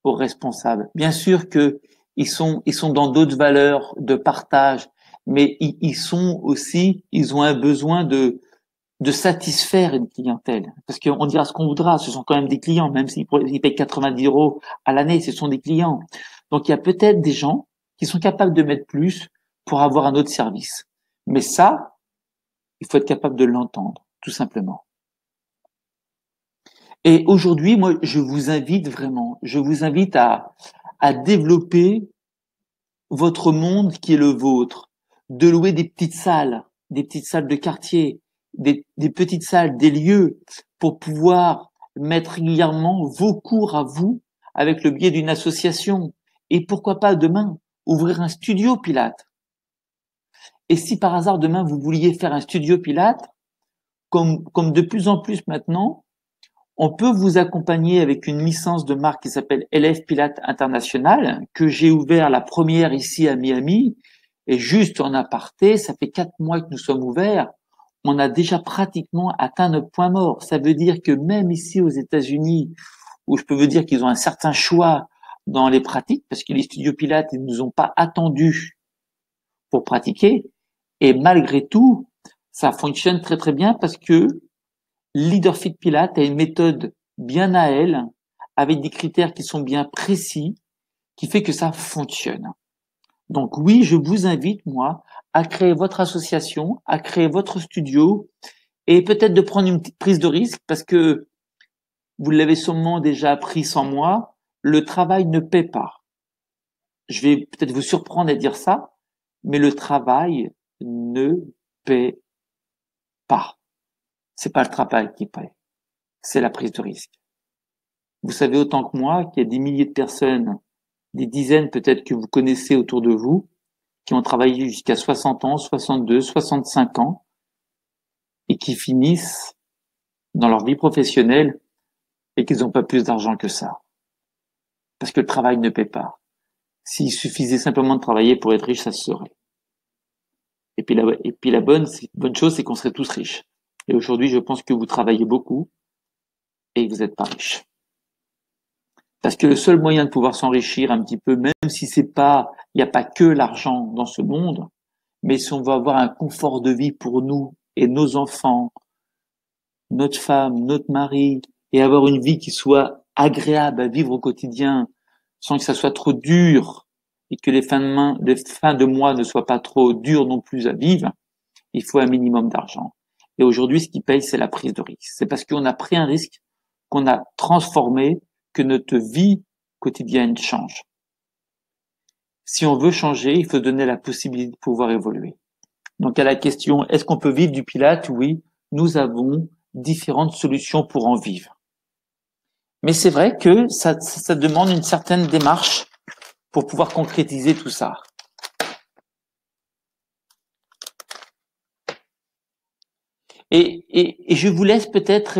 aux responsables. Bien sûr que ils sont dans d'autres valeurs de partage, mais ils ont un besoin de satisfaire une clientèle. Parce qu'on dira ce qu'on voudra, ce sont quand même des clients, même s'ils payent 90 € à l'année, ce sont des clients. Donc il y a peut-être des gens qui sont capables de mettre plus pour avoir un autre service. Mais ça, il faut être capable de l'entendre, tout simplement. Et aujourd'hui, moi, je vous invite à développer votre monde qui est le vôtre, de louer des petites salles de quartier, des petites salles, des lieux pour pouvoir mettre régulièrement vos cours à vous avec le biais d'une association. Et pourquoi pas demain, ouvrir un studio Pilates. Et si par hasard demain vous vouliez faire un studio Pilates, comme de plus en plus maintenant, on peut vous accompagner avec une licence de marque qui s'appelle LF Pilates International, que j'ai ouvert la première ici à Miami. Et juste en aparté, ça fait 4 mois que nous sommes ouverts. On a déjà pratiquement atteint notre point mort. Ça veut dire que même ici aux États-Unis, où je peux vous dire qu'ils ont un certain choix dans les pratiques, parce que les studios Pilates, ils ne nous ont pas attendus pour pratiquer. Et malgré tout, ça fonctionne très très bien parce que Leaderfit Pilates a une méthode bien à elle, avec des critères qui sont bien précis, qui fait que ça fonctionne. Donc oui, je vous invite, moi, à créer votre association, à créer votre studio, et peut-être de prendre une petite prise de risque, parce que vous l'avez sûrement déjà appris sans moi, le travail ne paie pas. Je vais peut-être vous surprendre à dire ça, mais le travail ne paie pas. C'est pas le travail qui paie, c'est la prise de risque. Vous savez autant que moi qu'il y a des milliers de personnes, des dizaines peut-être que vous connaissez autour de vous, qui ont travaillé jusqu'à 60 ans, 62, 65 ans, et qui finissent dans leur vie professionnelle et qu'ils n'ont pas plus d'argent que ça. Parce que le travail ne paie pas. S'il suffisait simplement de travailler pour être riche, ça se saurait. Et puis la bonne chose, c'est qu'on serait tous riches. Et aujourd'hui, je pense que vous travaillez beaucoup et vous n'êtes pas riche. Parce que le seul moyen de pouvoir s'enrichir un petit peu, même si il n'y a pas que l'argent dans ce monde, mais si on veut avoir un confort de vie pour nous et nos enfants, notre femme, notre mari, et avoir une vie qui soit agréable à vivre au quotidien, sans que ça soit trop dur, et que les fins de mois ne soient pas trop dures non plus à vivre, il faut un minimum d'argent. Et aujourd'hui, ce qui paye, c'est la prise de risque. C'est parce qu'on a pris un risque, qu'on a transformé, que notre vie quotidienne change. Si on veut changer, il faut donner la possibilité de pouvoir évoluer. Donc à la question, est-ce qu'on peut vivre du Pilates? Oui, nous avons différentes solutions pour en vivre. Mais c'est vrai que ça demande une certaine démarche pour pouvoir concrétiser tout ça. Et je vous laisse peut-être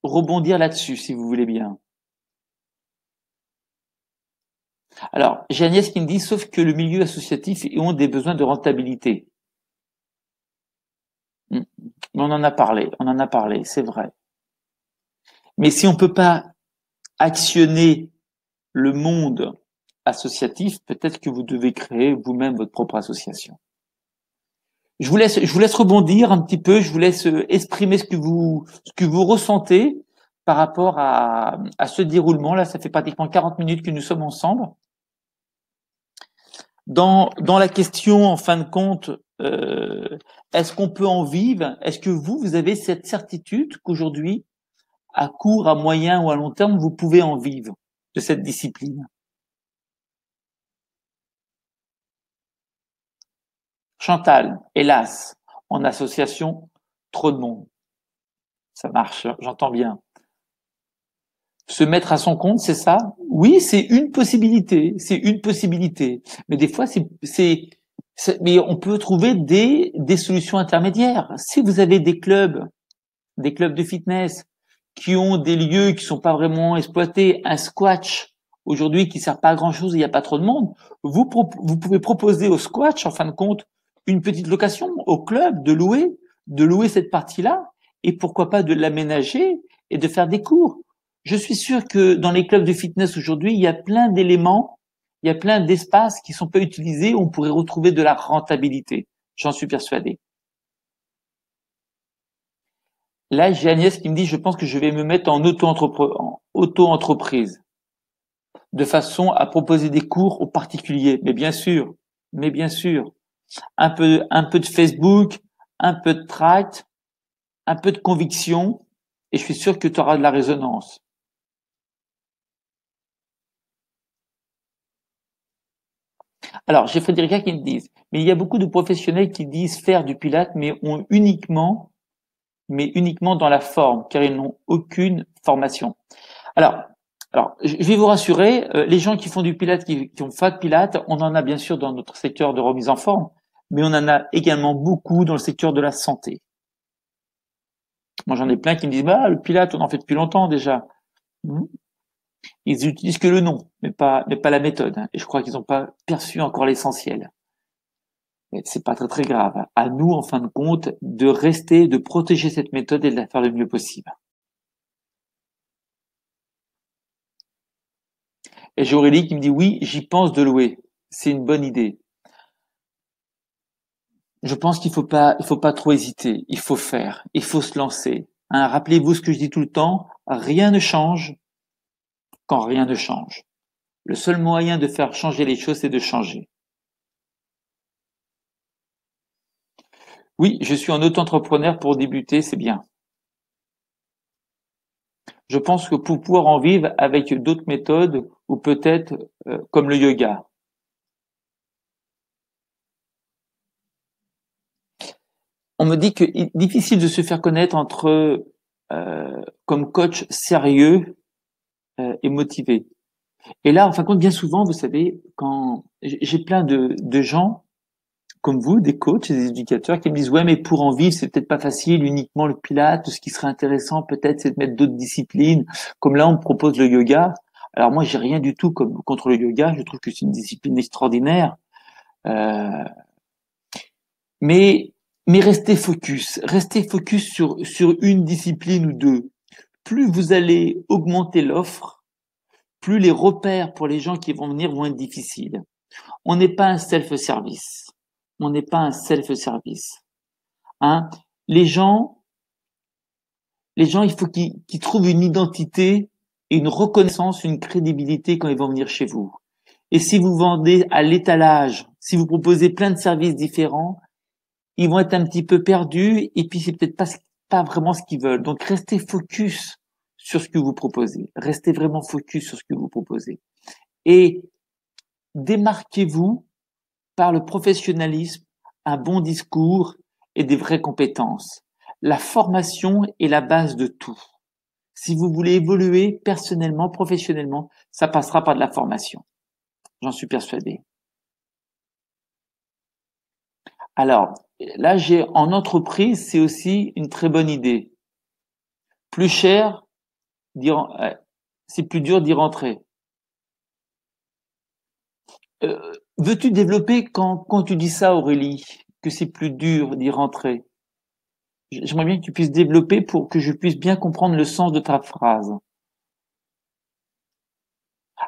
rebondir là-dessus, si vous voulez bien. Alors, j'ai Agnès qui me dit, sauf que le milieu associatif ont des besoins de rentabilité. On en a parlé, c'est vrai. Mais si on peut pas actionner le monde associatif, peut-être que vous devez créer vous-même votre propre association. Je vous laisse rebondir un petit peu, je vous laisse exprimer ce que vous ressentez par rapport à ce déroulement. Là, ça fait pratiquement 40 minutes que nous sommes ensemble. Dans la question, en fin de compte, est-ce qu'on peut en vivre? Est-ce que vous avez cette certitude qu'aujourd'hui, à court, à moyen ou à long terme, vous pouvez en vivre de cette discipline? Chantal, hélas, en association, trop de monde. Ça marche, j'entends bien. Se mettre à son compte, c'est ça? Oui, c'est une possibilité. Mais des fois, Mais on peut trouver des solutions intermédiaires. Si vous avez des clubs de fitness qui ont des lieux qui sont pas vraiment exploités, un squash aujourd'hui qui sert pas à grand chose, il n'y a pas trop de monde, vous pouvez proposer au squash, en fin de compte, une petite location au club de louer cette partie-là et pourquoi pas de l'aménager et de faire des cours. Je suis sûr que dans les clubs de fitness aujourd'hui, il y a plein d'éléments, il y a plein d'espaces qui sont pas utilisés où on pourrait retrouver de la rentabilité. J'en suis persuadé. Là, j'ai Agnès qui me dit, je pense que je vais me mettre en auto-entreprise, de façon à proposer des cours aux particuliers. Mais bien sûr, un peu de Facebook, un peu de tract, un peu de conviction, et je suis sûr que tu auras de la résonance. Alors, j'ai Frédérica qui me dit, mais il y a beaucoup de professionnels qui disent faire du Pilate, mais uniquement dans la forme, car ils n'ont aucune formation. Alors, je vais vous rassurer, les gens qui font du Pilate, qui ont fait de Pilate, on en a bien sûr dans notre secteur de remise en forme, mais on en a également beaucoup dans le secteur de la santé. Moi, j'en ai plein qui me disent, bah, le Pilate, on en fait depuis longtemps déjà. Ils utilisent que le nom, mais pas la méthode. Et je crois qu'ils n'ont pas perçu encore l'essentiel. C'est pas très très grave. À nous, en fin de compte, de rester, de protéger cette méthode et de la faire le mieux possible. Et j'ai Aurélie qui me dit oui, j'y pense de louer. C'est une bonne idée. Je pense qu'il faut pas trop hésiter. Il faut faire. Il faut se lancer. Hein, rappelez-vous ce que je dis tout le temps. Rien ne change quand rien ne change. Le seul moyen de faire changer les choses, c'est de changer. Oui, je suis un auto-entrepreneur pour débuter, c'est bien. Je pense que pour pouvoir en vivre avec d'autres méthodes, ou peut-être comme le yoga. On me dit que c'est difficile de se faire connaître comme coach sérieux et motivé. Et là, en fin de compte, bien souvent, vous savez, quand j'ai plein de gens comme vous, des coachs et des éducateurs qui me disent ouais, mais pour en vivre, c'est peut-être pas facile, uniquement le Pilate. Ce qui serait intéressant, peut-être, c'est de mettre d'autres disciplines. Comme là, on me propose le yoga. Alors moi, j'ai rien du tout contre le yoga. Je trouve que c'est une discipline extraordinaire. Euh, mais restez focus sur une discipline ou deux. Plus vous allez augmenter l'offre, plus les repères pour les gens qui vont venir vont être difficiles. On n'est pas un self-service. On n'est pas un self-service. Hein? Les gens, il faut qu'ils trouvent une identité et une reconnaissance, une crédibilité quand ils vont venir chez vous. Et si vous vendez à l'étalage, si vous proposez plein de services différents, ils vont être un petit peu perdus et puis c'est peut-être pas vraiment ce qu'ils veulent. Donc restez focus sur ce que vous proposez. Restez vraiment focus sur ce que vous proposez. Et démarquez-vous par le professionnalisme, un bon discours et des vraies compétences. La formation est la base de tout. Si vous voulez évoluer personnellement, professionnellement, ça passera par de la formation. J'en suis persuadé. Alors, là, en entreprise, c'est aussi une très bonne idée. Plus cher, c'est plus dur d'y rentrer. Veux-tu développer quand tu dis ça, Aurélie, que c'est plus dur d'y rentrer? J'aimerais bien que tu puisses développer pour que je puisse bien comprendre le sens de ta phrase.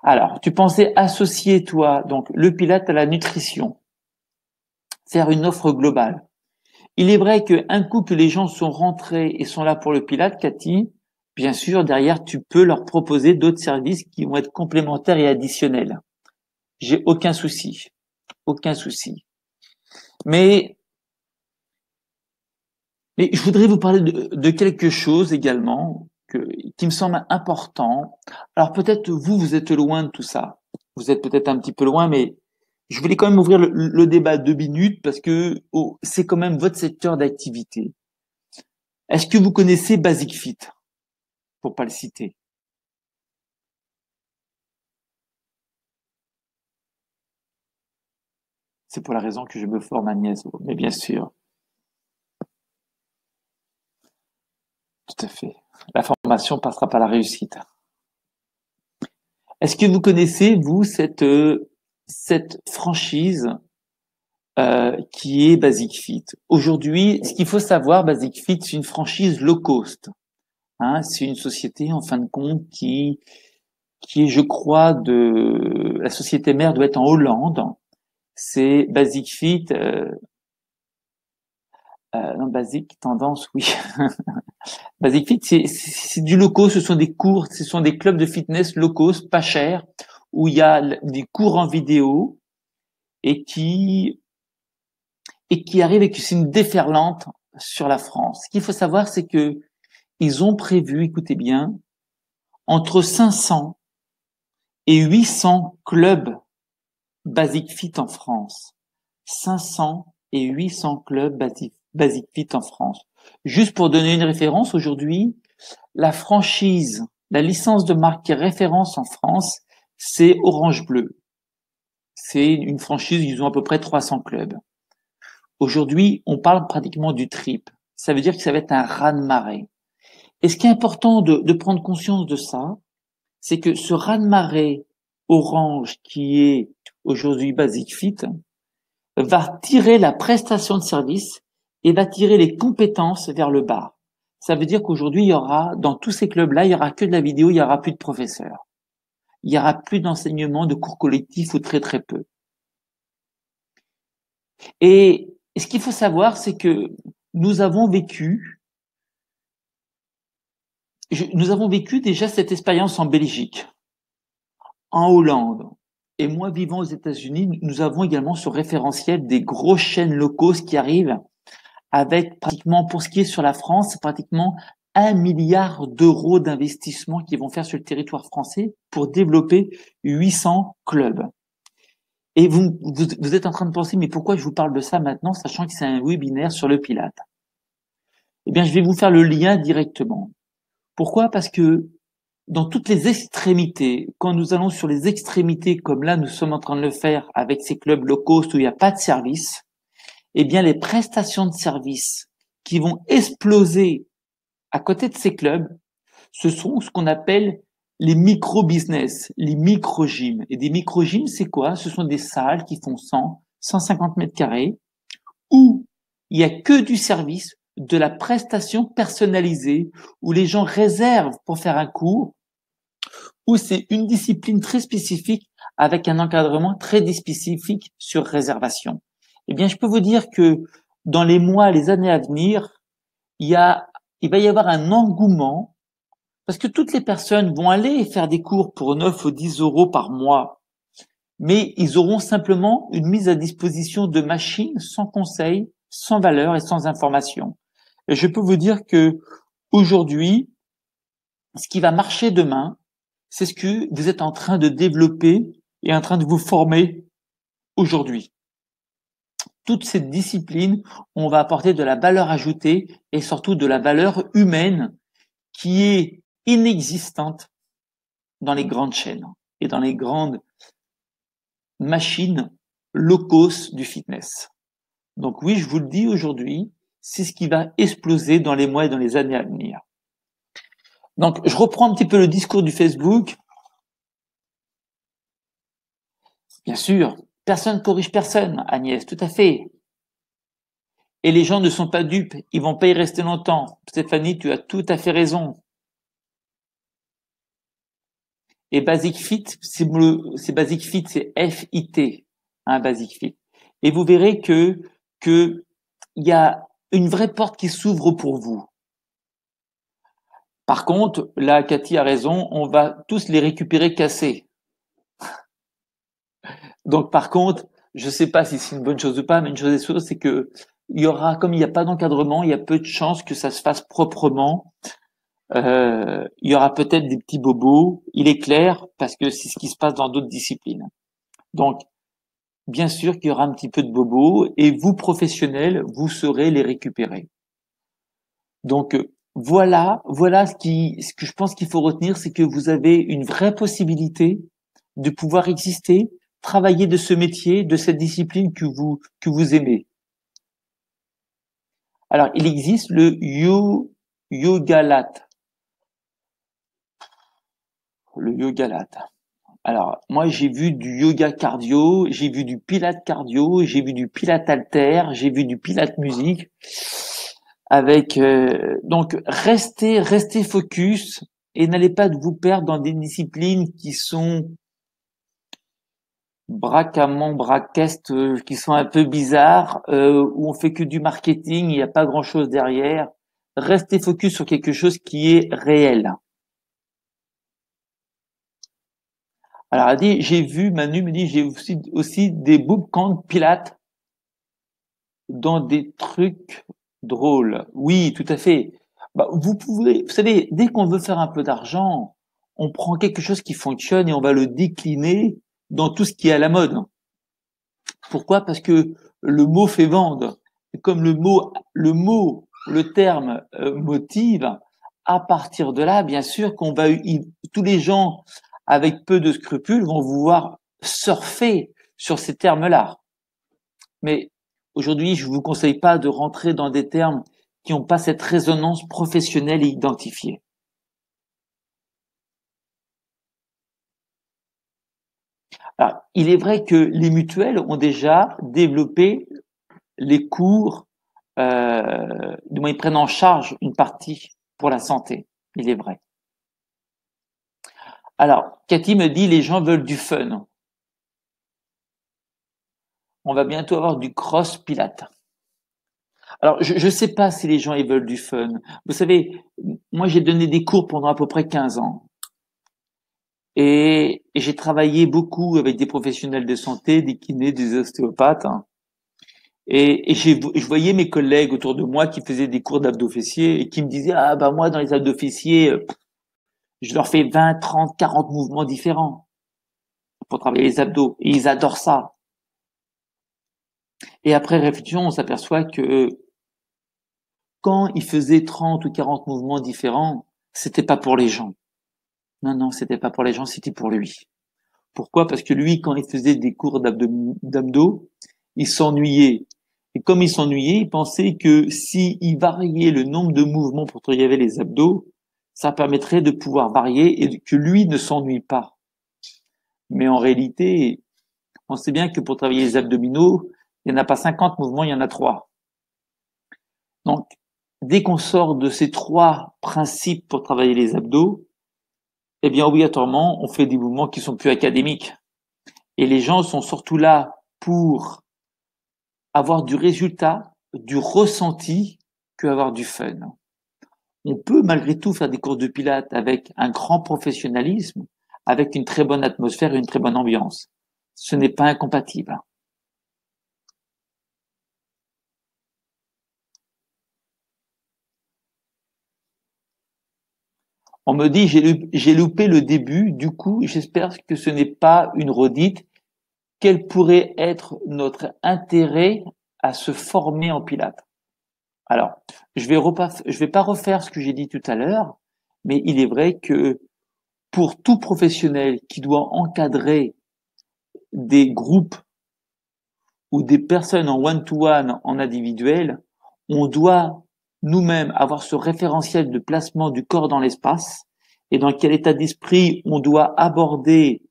Alors, tu pensais associer, toi, donc le Pilate à la nutrition, faire une offre globale. Il est vrai qu'un coup que les gens sont rentrés et sont là pour le Pilate, Cathy, bien sûr, derrière, tu peux leur proposer d'autres services qui vont être complémentaires et additionnels. J'ai aucun souci. Aucun souci. Mais je voudrais vous parler de quelque chose également qui me semble important. Alors peut-être vous êtes loin de tout ça. Vous êtes peut-être un petit peu loin, mais je voulais quand même ouvrir le débat 2 minutes parce que c'est quand même votre secteur d'activité. Est-ce que vous connaissez Basic Fit, pour pas le citer? C'est pour la raison que je me forme, Agnès. Mais bien sûr, tout à fait. La formation passera par la réussite. Est-ce que vous connaissez, vous, cette franchise qui est Basic Fit? Aujourd'hui, ce qu'il faut savoir, Basic Fit, c'est une franchise low cost. Hein, c'est une société, en fin de compte, qui est, je crois, la société mère doit être en Hollande. C'est Basic Fit, non, Basic Tendance, oui. Basic Fit, c'est du low cost, ce sont des cours, ce sont des clubs de fitness low cost, pas chers, où il y a des cours en vidéo et qui arrivent et qui c'est une déferlante sur la France. Ce qu'il faut savoir, c'est que ils ont prévu, écoutez bien, entre 500 et 800 clubs Basic Fit en France. 500 et 800 clubs Basic Fit en France. Juste pour donner une référence, aujourd'hui, la franchise, la licence de marque qui est référence en France, c'est Orange Bleu. C'est une franchise, ils ont à peu près 300 clubs. Aujourd'hui, on parle pratiquement du triple. Ça veut dire que ça va être un raz-de-marée. Et ce qui est important de prendre conscience de ça, c'est que ce raz-de-marée Orange qui est aujourd'hui Basic Fit va tirer la prestation de service et va tirer les compétences vers le bas. Ça veut dire qu'aujourd'hui, il y aura, dans tous ces clubs-là, il y aura que de la vidéo, il y aura plus de professeurs. Il y aura plus d'enseignement, de cours collectifs ou très très peu. Et ce qu'il faut savoir, c'est que nous avons vécu déjà cette expérience en Belgique, en Hollande. Et moi, vivant aux États-Unis, nous avons également ce référentiel des grosses chaînes low cost qui arrivent avec pratiquement, pour ce qui est sur la France, pratiquement 1 milliard d'euros d'investissement qu'ils vont faire sur le territoire français pour développer 800 clubs. Et vous êtes en train de penser, mais pourquoi je vous parle de ça maintenant, sachant que c'est un webinaire sur le Pilate? Eh bien, je vais vous faire le lien directement. Pourquoi? Parce que dans toutes les extrémités, quand nous allons sur les extrémités, comme là, nous sommes en train de le faire avec ces clubs low cost où il n'y a pas de service, eh bien, les prestations de services qui vont exploser à côté de ces clubs, ce sont ce qu'on appelle les micro-business, les micro-gyms. Et des micro-gyms, c'est quoi? Ce sont des salles qui font 100, 150 mètres carrés, où il y a que du service, de la prestation personnalisée, où les gens réservent pour faire un cours, où c'est une discipline très spécifique avec un encadrement très spécifique sur réservation. Eh bien, je peux vous dire que dans les mois, les années à venir, il va y avoir un engouement parce que toutes les personnes vont aller faire des cours pour 9 ou 10 euros par mois, mais ils auront simplement une mise à disposition de machines sans conseil, sans valeur et sans information. Et je peux vous dire que aujourd'hui, ce qui va marcher demain, c'est ce que vous êtes en train de développer et en train de vous former aujourd'hui. Toute cette discipline, on va apporter de la valeur ajoutée et surtout de la valeur humaine qui est inexistante dans les grandes chaînes et dans les grandes machines low cost du fitness. Donc oui, je vous le dis aujourd'hui, c'est ce qui va exploser dans les mois et dans les années à venir. Donc je reprends un petit peu le discours du Facebook. Bien sûr, personne corrige personne, Agnès, tout à fait. Et les gens ne sont pas dupes, ils vont pas y rester longtemps. Stéphanie, tu as tout à fait raison. Et Basic Fit, c'est Basic Fit, c'est F-I-T, hein, Basic Fit. Et vous verrez que il y a une vraie porte qui s'ouvre pour vous. Par contre, là, Cathy a raison, on va tous les récupérer cassés. Donc, par contre, je sais pas si c'est une bonne chose ou pas, mais une chose est sûre, c'est que il y aura, comme il n'y a pas d'encadrement, il y a peu de chances que ça se fasse proprement. Il y aura peut-être des petits bobos, il est clair, parce que c'est ce qui se passe dans d'autres disciplines. Donc, bien sûr qu'il y aura un petit peu de bobos, et vous, professionnels, vous saurez les récupérer. Donc, voilà ce que je pense qu'il faut retenir, c'est que vous avez une vraie possibilité de pouvoir exister, travailler de ce métier, de cette discipline que vous aimez. Alors, il existe le yoga-lat. Le yoga-lat. Alors, moi, j'ai vu du yoga cardio, j'ai vu du pilate cardio, j'ai vu du pilate halter, j'ai vu du pilate musique. Avec donc restez focus et n'allez pas vous perdre dans des disciplines qui sont braquestes, qui sont un peu bizarres, où on fait que du marketing, il n'y a pas grand-chose derrière. Restez focus sur quelque chose qui est réel. Alors, elle dit, Manu me dit, j'ai aussi des bootcamps pilates dans des trucs drôles. Oui, tout à fait. Bah, vous savez, dès qu'on veut faire un peu d'argent, on prend quelque chose qui fonctionne et on va le décliner dans tout ce qui est à la mode. Pourquoi? Parce que le mot fait vendre. Et comme le terme motive, à partir de là, bien sûr tous les gens avec peu de scrupules vont vouloir surfer sur ces termes-là. Mais aujourd'hui, je vous conseille pas de rentrer dans des termes qui n'ont pas cette résonance professionnelle et identifiée. Alors, il est vrai que les mutuelles ont déjà développé les cours, du moins ils prennent en charge une partie pour la santé. Il est vrai. Alors, Cathy me dit les gens veulent du fun. On va bientôt avoir du cross pilate. Alors, je ne sais pas si les gens ils veulent du fun. Vous savez, moi j'ai donné des cours pendant à peu près 15 ans. Et j'ai travaillé beaucoup avec des professionnels de santé, des kinés, des ostéopathes. Hein. Et je voyais mes collègues autour de moi qui faisaient des cours d'abdos fessiers et qui me disaient, ah bah moi dans les abdos fessiers, je leur fais 20, 30, 40 mouvements différents pour travailler les abdos. Et ils adorent ça. Et après réflexion, on s'aperçoit que quand ils faisaient 30 ou 40 mouvements différents, c'était pas pour les gens. Non, c'était pas pour les gens, c'était pour lui. Pourquoi? Parce que lui, quand il faisait des cours d'abdos, il s'ennuyait. Et comme il s'ennuyait, il pensait que s'il variait le nombre de mouvements pour travailler les abdos, ça permettrait de pouvoir varier et que lui ne s'ennuie pas. Mais en réalité, on sait bien que pour travailler les abdominaux, il n'y en a pas 50 mouvements, il y en a 3. Donc, dès qu'on sort de ces 3 principes pour travailler les abdos, eh bien, obligatoirement, on fait des mouvements qui sont plus académiques. Et les gens sont surtout là pour avoir du résultat, du ressenti, que avoir du fun. On peut malgré tout faire des cours de pilates avec un grand professionnalisme, avec une très bonne atmosphère et une très bonne ambiance. Ce n'est pas incompatible. On me dit, j'ai loupé le début, du coup, j'espère que ce n'est pas une redite. Quel pourrait être notre intérêt à se former en pilates? Alors, je vais pas refaire ce que j'ai dit tout à l'heure, mais il est vrai que pour tout professionnel qui doit encadrer des groupes ou des personnes en one-to-one, en individuel, on doit nous-mêmes avoir ce référentiel de placement du corps dans l'espace et dans quel état d'esprit on doit aborder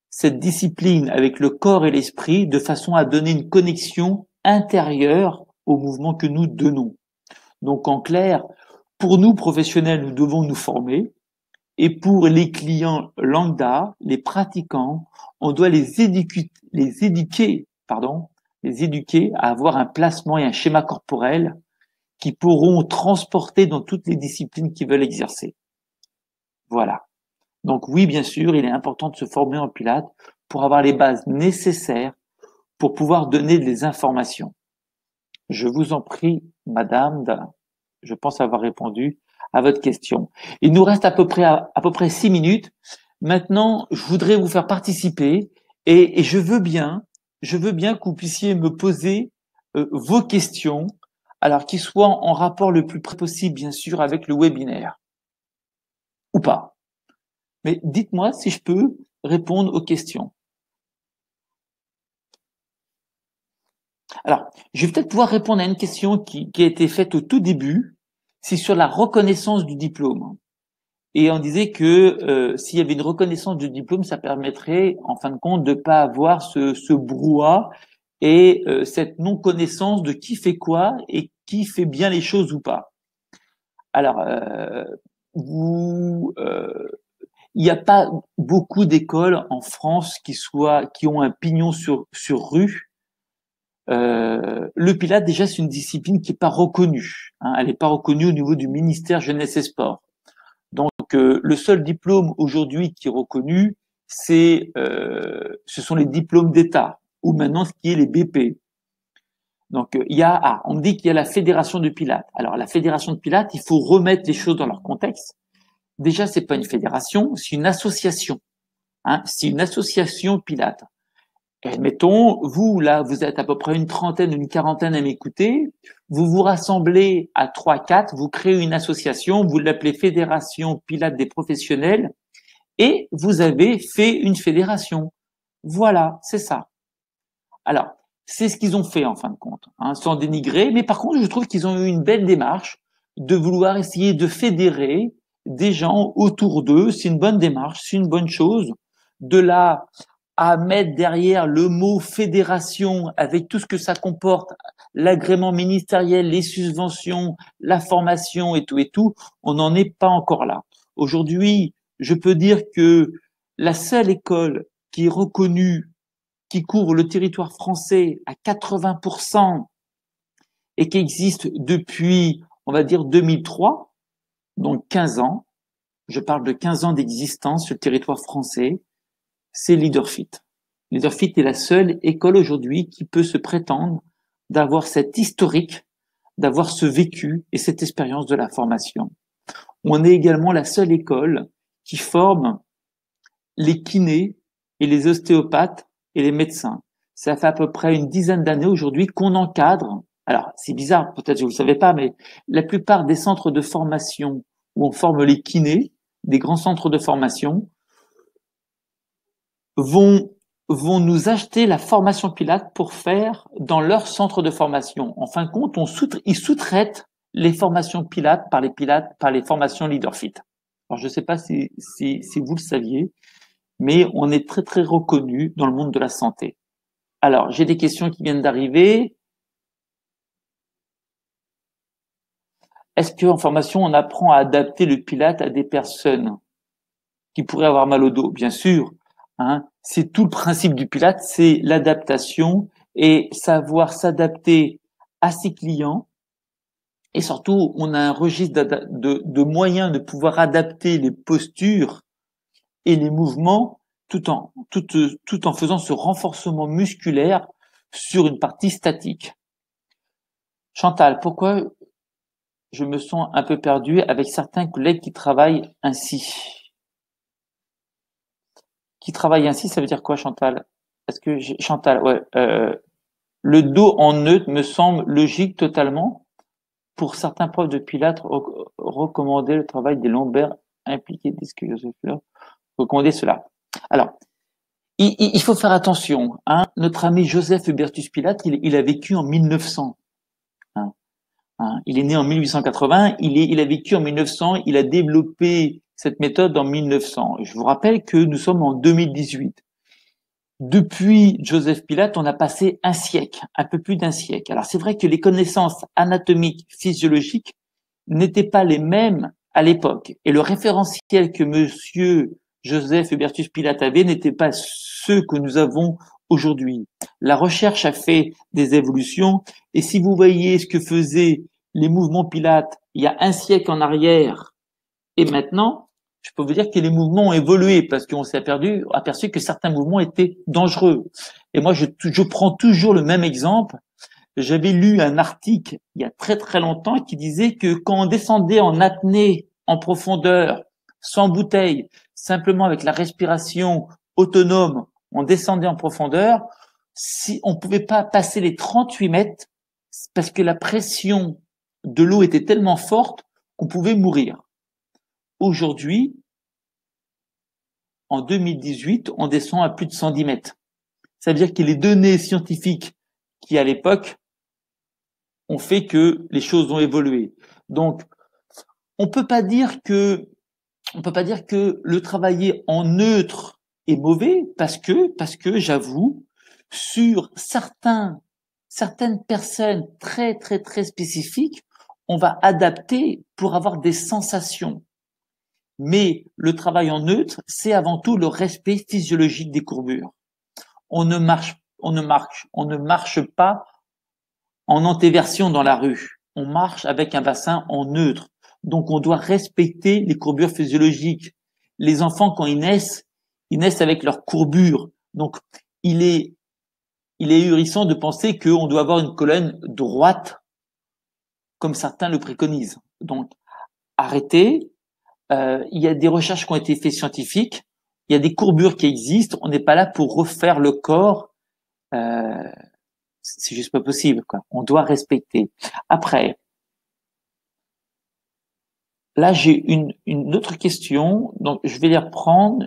cette discipline avec le corps et l'esprit de façon à donner une connexion intérieure au mouvement que nous donnons. Donc en clair, pour nous professionnels, nous devons nous former et pour les clients lambda, les pratiquants, on doit les éduquer à avoir un placement et un schéma corporel qui pourront transporter dans toutes les disciplines qu'ils veulent exercer. Voilà. Donc oui, bien sûr, il est important de se former en pilates pour avoir les bases nécessaires pour pouvoir donner des informations. Je vous en prie, madame, je pense avoir répondu à votre question. Il nous reste à peu près 6 minutes. Maintenant, je voudrais vous faire participer et je veux bien que vous puissiez me poser vos questions, alors qu'ils soient en rapport le plus près possible, bien sûr, avec le webinaire. Ou pas. Mais dites-moi si je peux répondre aux questions. Alors, je vais peut-être pouvoir répondre à une question qui a été faite au tout début, c'est sur la reconnaissance du diplôme. Et on disait que s'il y avait une reconnaissance du diplôme, ça permettrait, en fin de compte, de pas avoir ce brouhaha et cette non-connaissance de qui fait quoi et qui fait bien les choses ou pas. Alors, il n'y a pas beaucoup d'écoles en France qui ont un pignon sur rue. Le Pilate, déjà, c'est une discipline qui n'est pas reconnue. Hein, elle n'est pas reconnue au niveau du ministère Jeunesse et Sport. Donc, le seul diplôme aujourd'hui qui est reconnu, ce sont les diplômes d'État, ou maintenant ce qui est les BP. Donc, on me dit qu'il y a la fédération de Pilates. Alors, la fédération de Pilates, il faut remettre les choses dans leur contexte. Déjà, c'est pas une fédération, c'est une association. Hein, c'est une association Pilates. Et mettons, vous, là, vous êtes à peu près une trentaine, une quarantaine à m'écouter. Vous vous rassemblez à 3, 4, vous créez une association, vous l'appelez Fédération Pilates des professionnels et vous avez fait une fédération. Voilà, c'est ça. Alors, c'est ce qu'ils ont fait en fin de compte, hein, sans dénigrer. Mais par contre, je trouve qu'ils ont eu une belle démarche de vouloir essayer de fédérer des gens autour d'eux. C'est une bonne démarche, c'est une bonne chose. De là à mettre derrière le mot fédération avec tout ce que ça comporte, l'agrément ministériel, les subventions, la formation et tout, on n'en est pas encore là. Aujourd'hui, je peux dire que la seule école qui est reconnue, qui couvre le territoire français à 80% et qui existe depuis, on va dire, 2003, donc 15 ans, je parle de 15 ans d'existence sur le territoire français, c'est Leaderfit. Leaderfit est la seule école aujourd'hui qui peut se prétendre d'avoir cet historique, d'avoir ce vécu et cette expérience de la formation. On est également la seule école qui forme les kinés et les ostéopathes et les médecins. Ça fait à peu près une dizaine d'années aujourd'hui qu'on encadre. Alors, c'est bizarre, peut-être que vous ne le savez pas, mais la plupart des centres de formation où on forme les kinés, des grands centres de formation, vont nous acheter la formation Pilates pour faire dans leur centre de formation. En fin de compte, ils sous-traitent les formations Pilates par les formations Leaderfit. Alors, je ne sais pas si vous le saviez, mais on est très, très reconnu dans le monde de la santé. Alors, j'ai des questions qui viennent d'arriver. Est-ce qu'en formation, on apprend à adapter le Pilates à des personnes qui pourraient avoir mal au dos? Bien sûr. Hein, c'est tout le principe du Pilates, c'est l'adaptation et savoir s'adapter à ses clients. Et surtout, on a un registre de moyens de pouvoir adapter les postures et les mouvements tout en faisant ce renforcement musculaire sur une partie statique. Chantal, pourquoi je me sens un peu perdu avec certains collègues qui travaillent ainsi? Qui travaillent ainsi, ça veut dire quoi, Chantal? Chantal, ouais, le dos en neutre me semble logique totalement. Pour certains profs de Pilates, recommander le travail des lombaires impliqués des scoliosophiles. Recommander cela. Alors, il faut faire attention. Hein. Notre ami Joseph Hubertus Pilates, il a vécu en 1900. Hein. Il est né en 1880, il a vécu en 1900, il a développé cette méthode en 1900. Je vous rappelle que nous sommes en 2018. Depuis Joseph Pilates, on a passé un siècle, un peu plus d'un siècle. Alors c'est vrai que les connaissances anatomiques, physiologiques n'étaient pas les mêmes à l'époque. Et le référentiel que monsieur Joseph Hubertus Pilates avait n'était pas ceux que nous avons aujourd'hui. La recherche a fait des évolutions. Et si vous voyez ce que faisaient les mouvements Pilates il y a un siècle en arrière et maintenant, je peux vous dire que les mouvements ont évolué parce qu'on s'est aperçu que certains mouvements étaient dangereux. Et moi, je prends toujours le même exemple. J'avais lu un article il y a très très longtemps qui disait que quand on descendait en apnée, en profondeur, sans bouteille, simplement avec la respiration autonome, on descendait en profondeur, si on pouvait pas passer les 38 mètres parce que la pression de l'eau était tellement forte qu'on pouvait mourir. Aujourd'hui, en 2018, on descend à plus de 110 mètres. Ça veut dire que les données scientifiques qui, à l'époque, ont fait que les choses ont évolué. Donc, on peut pas dire que le travailler en neutre est mauvais parce que j'avoue, sur certaines personnes très, très, très spécifiques, on va adapter pour avoir des sensations. Mais le travail en neutre, c'est avant tout le respect physiologique des courbures. On ne marche pas en antéversion dans la rue. On marche avec un bassin en neutre. Donc, on doit respecter les courbures physiologiques. Les enfants, quand ils naissent avec leurs courbures. Donc, il est ahurissant de penser qu'on doit avoir une colonne droite, comme certains le préconisent. Donc, arrêtez. Il y a des recherches qui ont été faites scientifiques. Il y a des courbures qui existent. On n'est pas là pour refaire le corps. C'est juste pas possible, quoi. On doit respecter. Après, là, j'ai une autre question. Donc, je vais les reprendre.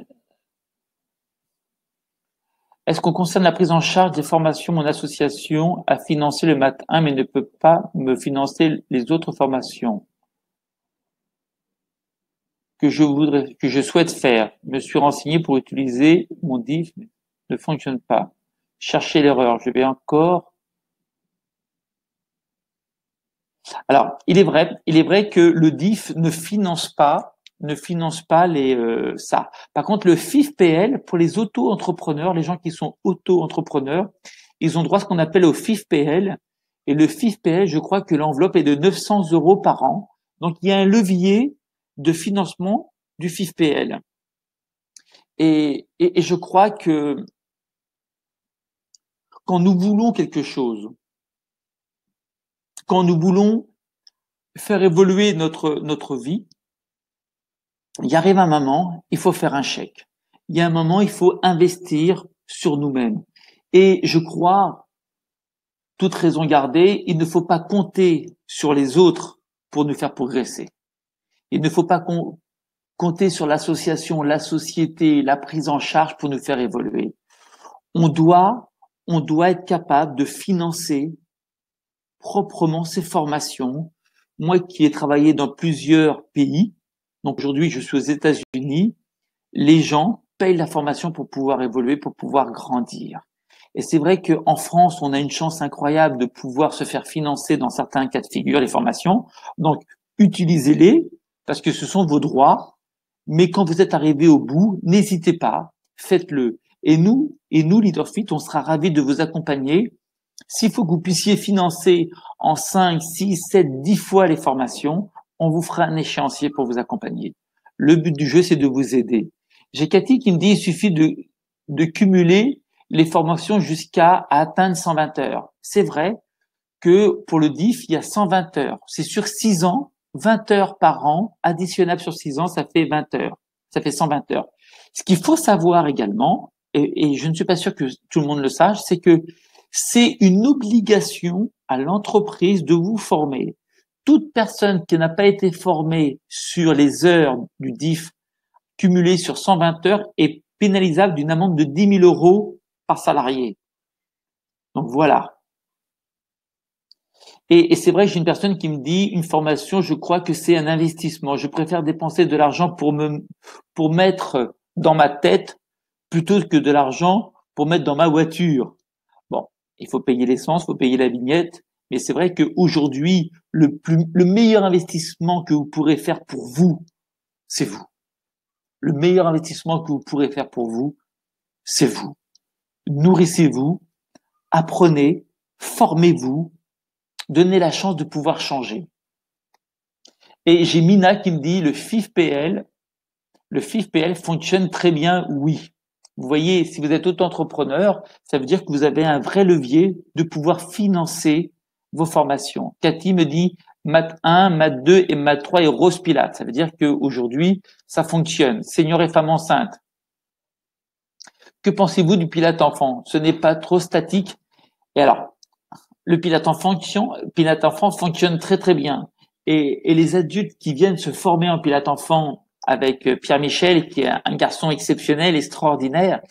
Est-ce qu'on concerne la prise en charge des formations? Mon association a financé le Math 1, mais ne peut pas me financer les autres formations que je souhaite faire. Je me suis renseigné pour utiliser mon DIF, mais ne fonctionne pas. Cherchez l'erreur. Je vais encore. Alors, il est vrai que le DIF ne finance pas ça. Par contre, le FIFPL, pour les auto-entrepreneurs, les gens qui sont auto-entrepreneurs, ils ont droit à ce qu'on appelle au FIFPL. Et le FIFPL, je crois que l'enveloppe est de 900 € par an. Donc, il y a un levier de financement du FIFPL. Et je crois que quand nous voulons quelque chose, quand nous voulons faire évoluer notre vie, il y arrive un moment, il faut faire un chèque. Il y a un moment, il faut investir sur nous-mêmes. Et je crois, toute raison gardée, il ne faut pas compter sur les autres pour nous faire progresser. Il ne faut pas compter sur l'association, la société, la prise en charge pour nous faire évoluer. On doit être capable de financer proprement ces formations. Moi qui ai travaillé dans plusieurs pays, donc aujourd'hui je suis aux États-Unis, les gens payent la formation pour pouvoir évoluer, pour pouvoir grandir. Et c'est vrai qu'en France, on a une chance incroyable de pouvoir se faire financer dans certains cas de figure les formations. Donc, utilisez-les parce que ce sont vos droits. Mais quand vous êtes arrivé au bout, n'hésitez pas, faites-le. Et nous, Leaderfit, on sera ravis de vous accompagner. S'il faut que vous puissiez financer en 5, 6, 7, 10 fois les formations, on vous fera un échéancier pour vous accompagner. Le but du jeu, c'est de vous aider. J'ai Cathy qui me dit il suffit de cumuler les formations jusqu'à atteindre 120 heures. C'est vrai que pour le DIF, il y a 120 heures. C'est sur 6 ans, 20 heures par an, additionnable sur 6 ans, ça fait 20 heures. Ça fait 120 heures. Ce qu'il faut savoir également, et je ne suis pas sûr que tout le monde le sache, c'est que c'est une obligation à l'entreprise de vous former. Toute personne qui n'a pas été formée sur les heures du DIF cumulées sur 120 heures est pénalisable d'une amende de 10 000 € par salarié. Donc voilà. Et c'est vrai que j'ai une personne qui me dit une formation, je crois que c'est un investissement. Je préfère dépenser de l'argent pour mettre dans ma tête plutôt que de l'argent pour mettre dans ma voiture. Bon, il faut payer l'essence, il faut payer la vignette, mais c'est vrai qu'aujourd'hui, le meilleur investissement que vous pourrez faire pour vous, c'est vous. Le meilleur investissement que vous pourrez faire pour vous, c'est vous. Nourrissez-vous, apprenez, formez-vous, donnez la chance de pouvoir changer. Et j'ai Mina qui me dit le FIFPL fonctionne très bien, oui. Vous voyez, si vous êtes auto-entrepreneur, ça veut dire que vous avez un vrai levier de pouvoir financer vos formations. Cathy me dit Math 1, Math 2 et Math 3 et Rose Pilates. Ça veut dire qu'aujourd'hui, ça fonctionne. Seniors et femmes enceintes. Que pensez-vous du Pilates enfant? Ce n'est pas trop statique. Et alors, le Pilates enfant fonctionne très très bien. Et les adultes qui viennent se former en Pilates enfant avec Pierre Michel, qui est un garçon exceptionnel, extraordinaire,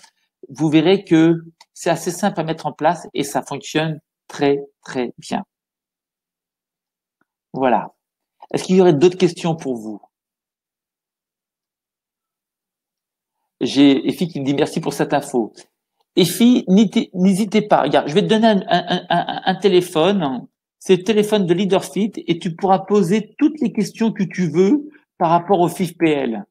vous verrez que c'est assez simple à mettre en place et ça fonctionne très, très bien. Voilà. Est-ce qu'il y aurait d'autres questions pour vous? J'ai Effie qui me dit merci pour cette info. Effie, n'hésitez pas. Regarde, je vais te donner un téléphone. C'est le téléphone de LeaderFit et tu pourras poser toutes les questions que tu veux par rapport au FIFPL.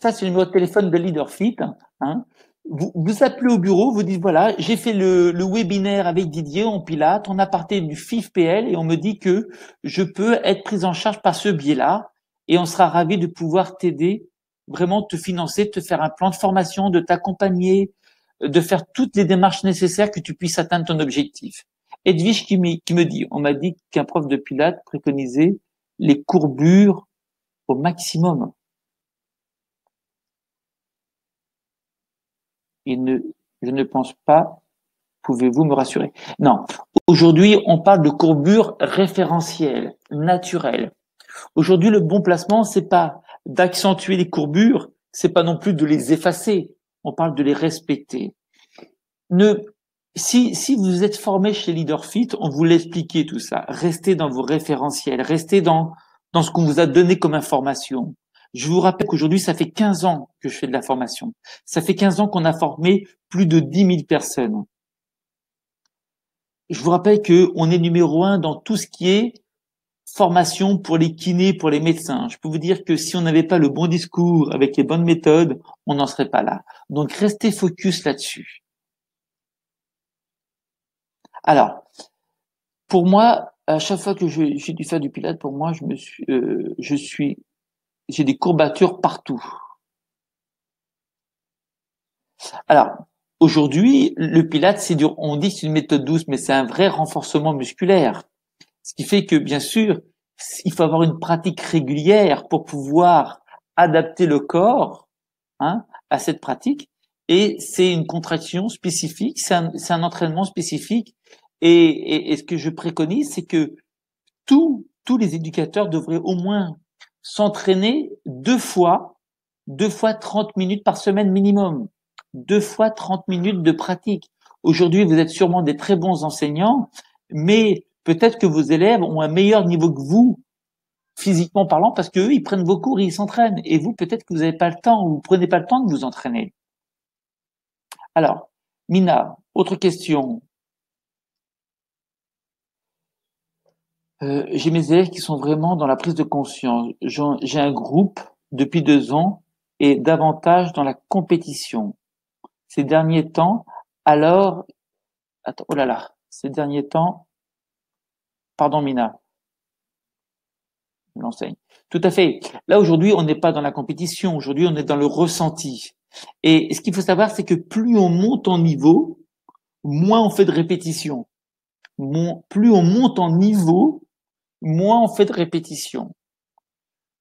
Ça, c'est le numéro de téléphone de LeaderFit. Hein. Vous appelez au bureau, vous dites voilà, j'ai fait le webinaire avec Didier en Pilates, on a parlé du FIFPL et on me dit que je peux être prise en charge par ce biais-là et on sera ravi de pouvoir t'aider, vraiment te financer, te faire un plan de formation, de t'accompagner, de faire toutes les démarches nécessaires que tu puisses atteindre ton objectif. Edwige qui me dit, on m'a dit qu'un prof de Pilates préconisait les courbures au maximum. Je ne pense pas. Pouvez-vous me rassurer? Non. Aujourd'hui, on parle de courbure référentielle, naturelle. Aujourd'hui, le bon placement, c'est pas d'accentuer les courbures, c'est pas non plus de les effacer. On parle de les respecter. Si vous êtes formé chez LeaderFit, on vous l'expliquait tout ça. Restez dans vos référentiels, restez dans ce qu'on vous a donné comme information. Je vous rappelle qu'aujourd'hui, ça fait 15 ans que je fais de la formation. Ça fait 15 ans qu'on a formé plus de 10 000 personnes. Je vous rappelle qu'on est numéro 1 dans tout ce qui est formation pour les kinés, pour les médecins. Je peux vous dire que si on n'avait pas le bon discours avec les bonnes méthodes, on n'en serait pas là. Donc, restez focus là-dessus. Alors, pour moi, à chaque fois que j'ai dû faire du pilates, pour moi, j'ai des courbatures partout. Alors, aujourd'hui, le pilates, c'est dur. On dit que c'est une méthode douce, mais c'est un vrai renforcement musculaire. Ce qui fait que, bien sûr, il faut avoir une pratique régulière pour pouvoir adapter le corps, hein, à cette pratique. Et c'est une contraction spécifique, c'est un entraînement spécifique. Et ce que je préconise, c'est que tous les éducateurs devraient au moins s'entraîner deux fois 30 minutes par semaine minimum. 2 fois 30 minutes de pratique. Aujourd'hui, vous êtes sûrement des très bons enseignants, mais peut-être que vos élèves ont un meilleur niveau que vous, physiquement parlant, parce qu'eux, ils prennent vos cours et ils s'entraînent. Et vous, peut-être que vous n'avez pas le temps ou vous prenez pas le temps de vous entraîner. Alors, Mina, autre question. J'ai mes élèves qui sont vraiment dans la prise de conscience. J'ai un groupe depuis 2 ans et davantage dans la compétition. Ces derniers temps, alors, attends, oh là là, ces derniers temps, pardon Mina, je l'enseigne. Tout à fait. Là aujourd'hui, on n'est pas dans la compétition. Aujourd'hui, on est dans le ressenti. Et ce qu'il faut savoir, c'est que plus on monte en niveau, moins on fait de répétitions. Plus on monte en niveau, moins on fait de répétitions.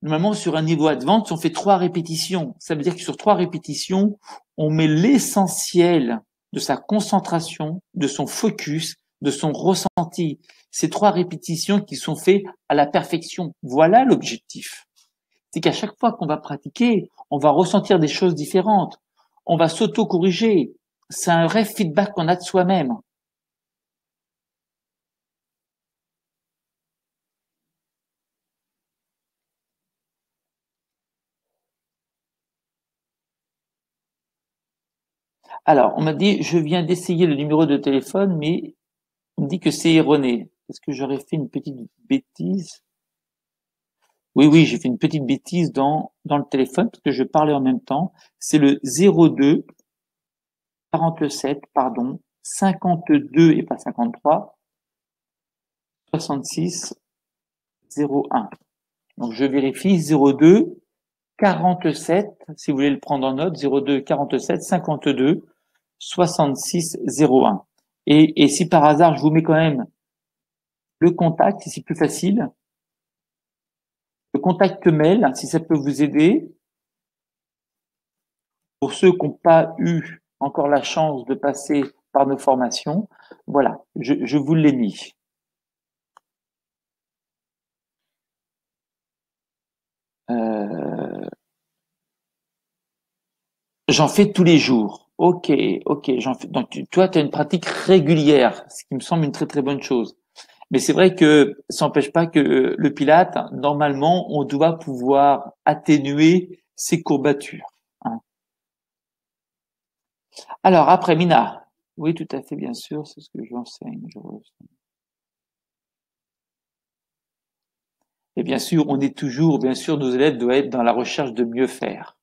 Normalement, sur un niveau advanced, on fait 3 répétitions. Ça veut dire que sur 3 répétitions, on met l'essentiel de sa concentration, de son focus, de son ressenti. Ces 3 répétitions qui sont faites à la perfection. Voilà l'objectif. C'est qu'à chaque fois qu'on va pratiquer, on va ressentir des choses différentes. On va s'auto-corriger. C'est un vrai feedback qu'on a de soi-même. Alors, on m'a dit, je viens d'essayer le numéro de téléphone, mais on me dit que c'est erroné. Est-ce que j'aurais fait une petite bêtise? Oui, j'ai fait une petite bêtise dans le téléphone parce que je parlais en même temps. C'est le 02 47, pardon, 52 et pas 53, 66 01. Donc je vérifie 02 47, si vous voulez le prendre en note, 02 47 52 66 01. Et si par hasard je vous mets quand même le contact, si c'est plus facile, le contact mail, si ça peut vous aider. Pour ceux qui n'ont pas eu encore la chance de passer par nos formations, voilà, je vous l'ai mis. J'en fais tous les jours. Ok, ok, j'en fais. Donc, toi, tu as une pratique régulière, ce qui me semble une très très bonne chose. Mais c'est vrai que ça n'empêche pas que le Pilate, normalement, on doit pouvoir atténuer ses courbatures, hein. Alors, après, Mina. Oui, tout à fait, bien sûr, c'est ce que j'enseigne. Et bien sûr, on est toujours, bien sûr, nos élèves doivent être dans la recherche de mieux faire.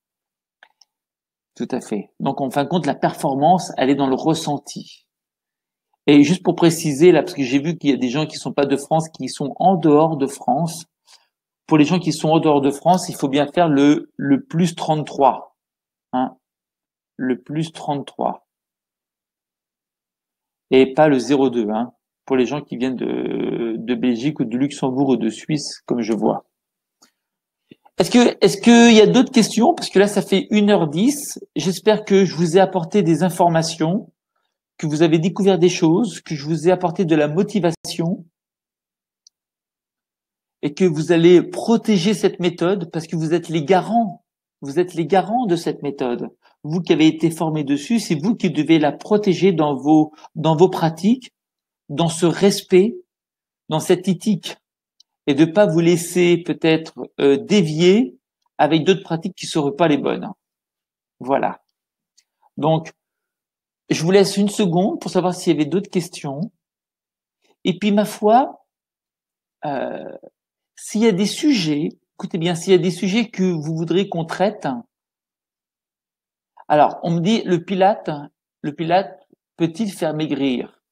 Tout à fait. Donc, en fin de compte, la performance, elle est dans le ressenti. Et juste pour préciser, là, parce que j'ai vu qu'il y a des gens qui sont pas de France, qui sont en dehors de France. Pour les gens qui sont en dehors de France, il faut bien faire le plus 33, hein, le plus 33. Et pas le 02, hein, pour les gens qui viennent de Belgique ou de Luxembourg ou de Suisse, comme je vois. Est-ce qu'il y a d'autres questions? Parce que là, ça fait 1h10. J'espère que je vous ai apporté des informations, que vous avez découvert des choses, que je vous ai apporté de la motivation et que vous allez protéger cette méthode parce que vous êtes les garants. Vous êtes les garants de cette méthode. Vous qui avez été formés dessus, c'est vous qui devez la protéger dans vos pratiques, dans ce respect, dans cette éthique et de pas vous laisser peut-être dévier avec d'autres pratiques qui ne seraient pas les bonnes. Voilà. Donc, je vous laisse une seconde pour savoir s'il y avait d'autres questions. Et puis, ma foi, euh, s'il y a des sujets, écoutez bien, s'il y a des sujets que vous voudrez qu'on traite, alors, on me dit, le pilate peut-il faire maigrir?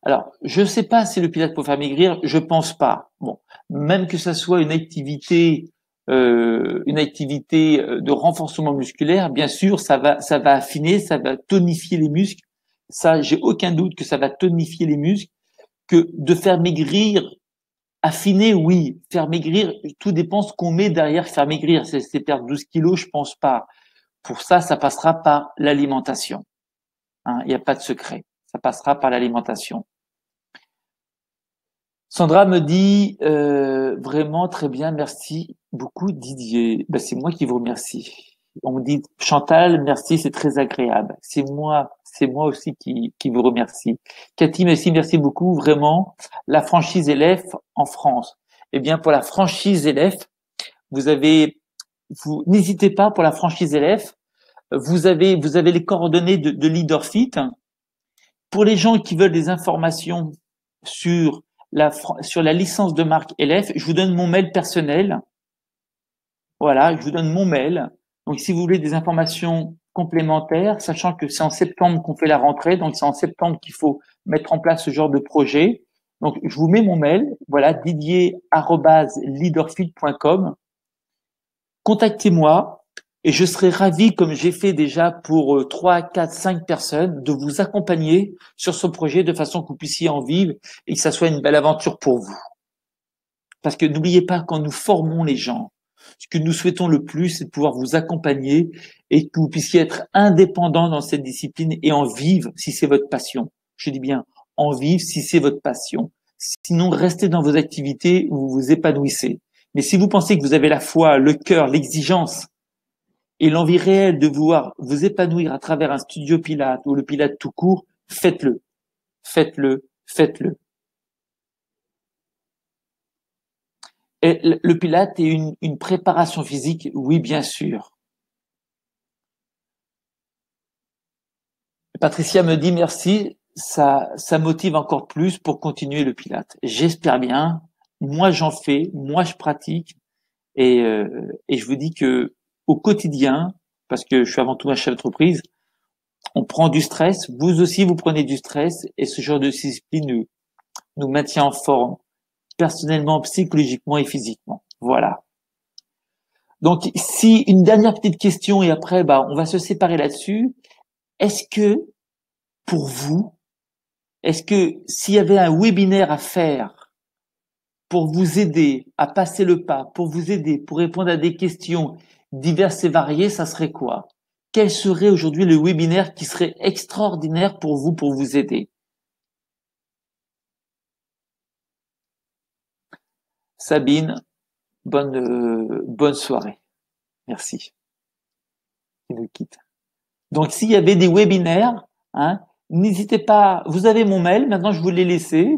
Alors, je ne sais pas si le pilate peut faire maigrir, je pense pas. Bon, même que ça soit une activité de renforcement musculaire, bien sûr, ça va affiner, ça va tonifier les muscles. Ça, j'ai aucun doute que ça va tonifier les muscles. Que de faire maigrir, affiner, oui, faire maigrir, tout dépend ce qu'on met derrière faire maigrir. C'est perdre 12 kilos, je pense pas. Pour ça, ça passera par l'alimentation, hein, il n'y a pas de secret. Ça passera par l'alimentation. Sandra me dit vraiment très bien, merci beaucoup Didier. Ben, c'est moi qui vous remercie. On me dit Chantal, merci, c'est très agréable. C'est moi aussi qui vous remercie. Cathy, merci beaucoup, vraiment. La franchise élève en France. Eh bien, pour la franchise élève, vous n'hésitez pas pour la franchise élève. Vous avez les coordonnées de LeaderFit. Pour les gens qui veulent des informations sur sur la licence de marque LF, je vous donne mon mail personnel. Voilà, je vous donne mon mail. Donc, si vous voulez des informations complémentaires, sachant que c'est en septembre qu'on fait la rentrée, donc c'est en septembre qu'il faut mettre en place ce genre de projet. Donc, je vous mets mon mail, voilà, didier@leaderfit.com. Contactez-moi et je serai ravi, comme j'ai fait déjà pour 3, 4, 5 personnes, de vous accompagner sur ce projet de façon que vous puissiez en vivre et que ça soit une belle aventure pour vous. Parce que n'oubliez pas, quand nous formons les gens, ce que nous souhaitons le plus, c'est de pouvoir vous accompagner et que vous puissiez être indépendant dans cette discipline et en vivre si c'est votre passion. Je dis bien en vivre si c'est votre passion. Sinon, restez dans vos activités où vous vous épanouissez. Mais si vous pensez que vous avez la foi, le cœur, l'exigence et l'envie réelle de vouloir vous épanouir à travers un studio Pilates ou le Pilates tout court, faites-le. Faites-le. Faites-le. Et le Pilate est une préparation physique, oui, bien sûr. Patricia me dit merci, ça motive encore plus pour continuer le Pilate. J'espère bien. Moi, j'en fais, moi, je pratique, et je vous dis que au quotidien, parce que je suis avant tout un chef d'entreprise, on prend du stress. Vous aussi, vous prenez du stress, et ce genre de discipline nous maintient en forme, personnellement, psychologiquement et physiquement. Voilà. Donc, si une dernière petite question et après, bah, on va se séparer là-dessus. Est-ce que, pour vous, est-ce que s'il y avait un webinaire à faire pour vous aider à passer le pas, pour vous aider, pour répondre à des questions diverses et variées, ça serait quoi? Quel serait aujourd'hui le webinaire qui serait extraordinaire pour vous aider? Sabine, bonne soirée. Merci. Il nous quitte. Donc, s'il y avait des webinaires, hein, n'hésitez pas. Vous avez mon mail. Maintenant, je vous l'ai laissé,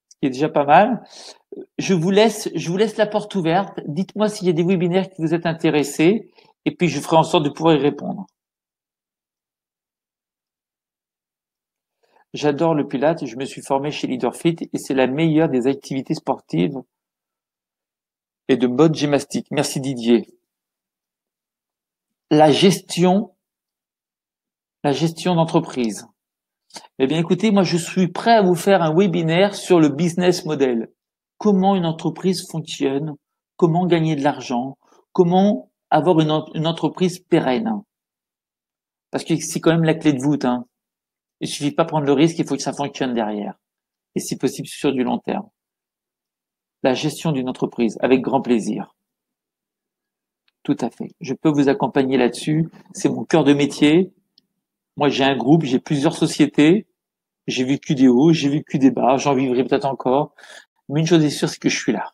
ce qui est déjà pas mal. Je vous laisse la porte ouverte. Dites-moi s'il y a des webinaires qui vous êtes intéressés, et puis je ferai en sorte de pouvoir y répondre. J'adore le Pilates. Je me suis formé chez LeaderFit et c'est la meilleure des activités sportives et de mode gymnastique. Merci Didier. La gestion d'entreprise. Eh bien, écoutez, moi, je suis prêt à vous faire un webinaire sur le business model. Comment une entreprise fonctionne, comment gagner de l'argent, comment avoir une entreprise pérenne. Parce que c'est quand même la clé de voûte, hein. Il suffit pas de prendre le risque, il faut que ça fonctionne derrière. Et si possible, sur du long terme. La gestion d'une entreprise, avec grand plaisir. Tout à fait. Je peux vous accompagner là-dessus. C'est mon cœur de métier. Moi, j'ai un groupe, j'ai plusieurs sociétés. J'ai vécu des hauts, j'ai vécu des bas, j'en vivrai peut-être encore. Mais une chose est sûre, c'est que je suis là.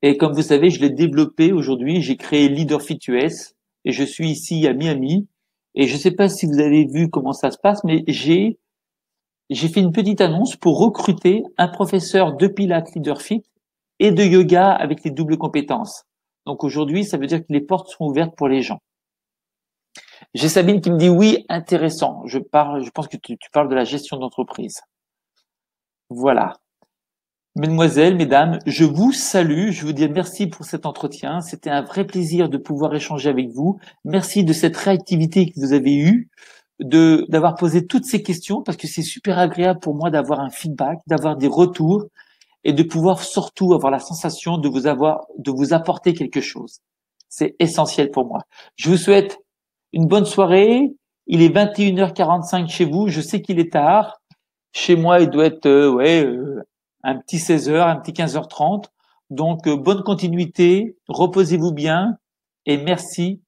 Et comme vous savez, je l'ai développé aujourd'hui. J'ai créé LeaderFit US et je suis ici à Miami. Et je ne sais pas si vous avez vu comment ça se passe, mais j'ai fait une petite annonce pour recruter un professeur de Pilates LeaderFit et de yoga avec les doubles compétences. Donc aujourd'hui, ça veut dire que les portes sont ouvertes pour les gens. J'ai Sabine qui me dit oui, intéressant. Je pense que tu parles de la gestion d'entreprise. Voilà. Mesdemoiselles, mesdames, je vous salue, je vous dis merci pour cet entretien. C'était un vrai plaisir de pouvoir échanger avec vous. Merci de cette réactivité que vous avez eue, d'avoir posé toutes ces questions, parce que c'est super agréable pour moi d'avoir un feedback, d'avoir des retours et de pouvoir surtout avoir la sensation de vous apporter quelque chose. C'est essentiel pour moi. Je vous souhaite une bonne soirée. Il est 21h45 chez vous. Je sais qu'il est tard. Chez moi, il doit être, un petit 16h, un petit 15h30. Donc, bonne continuité. Reposez-vous bien. Et merci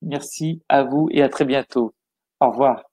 à vous et à très bientôt. Au revoir.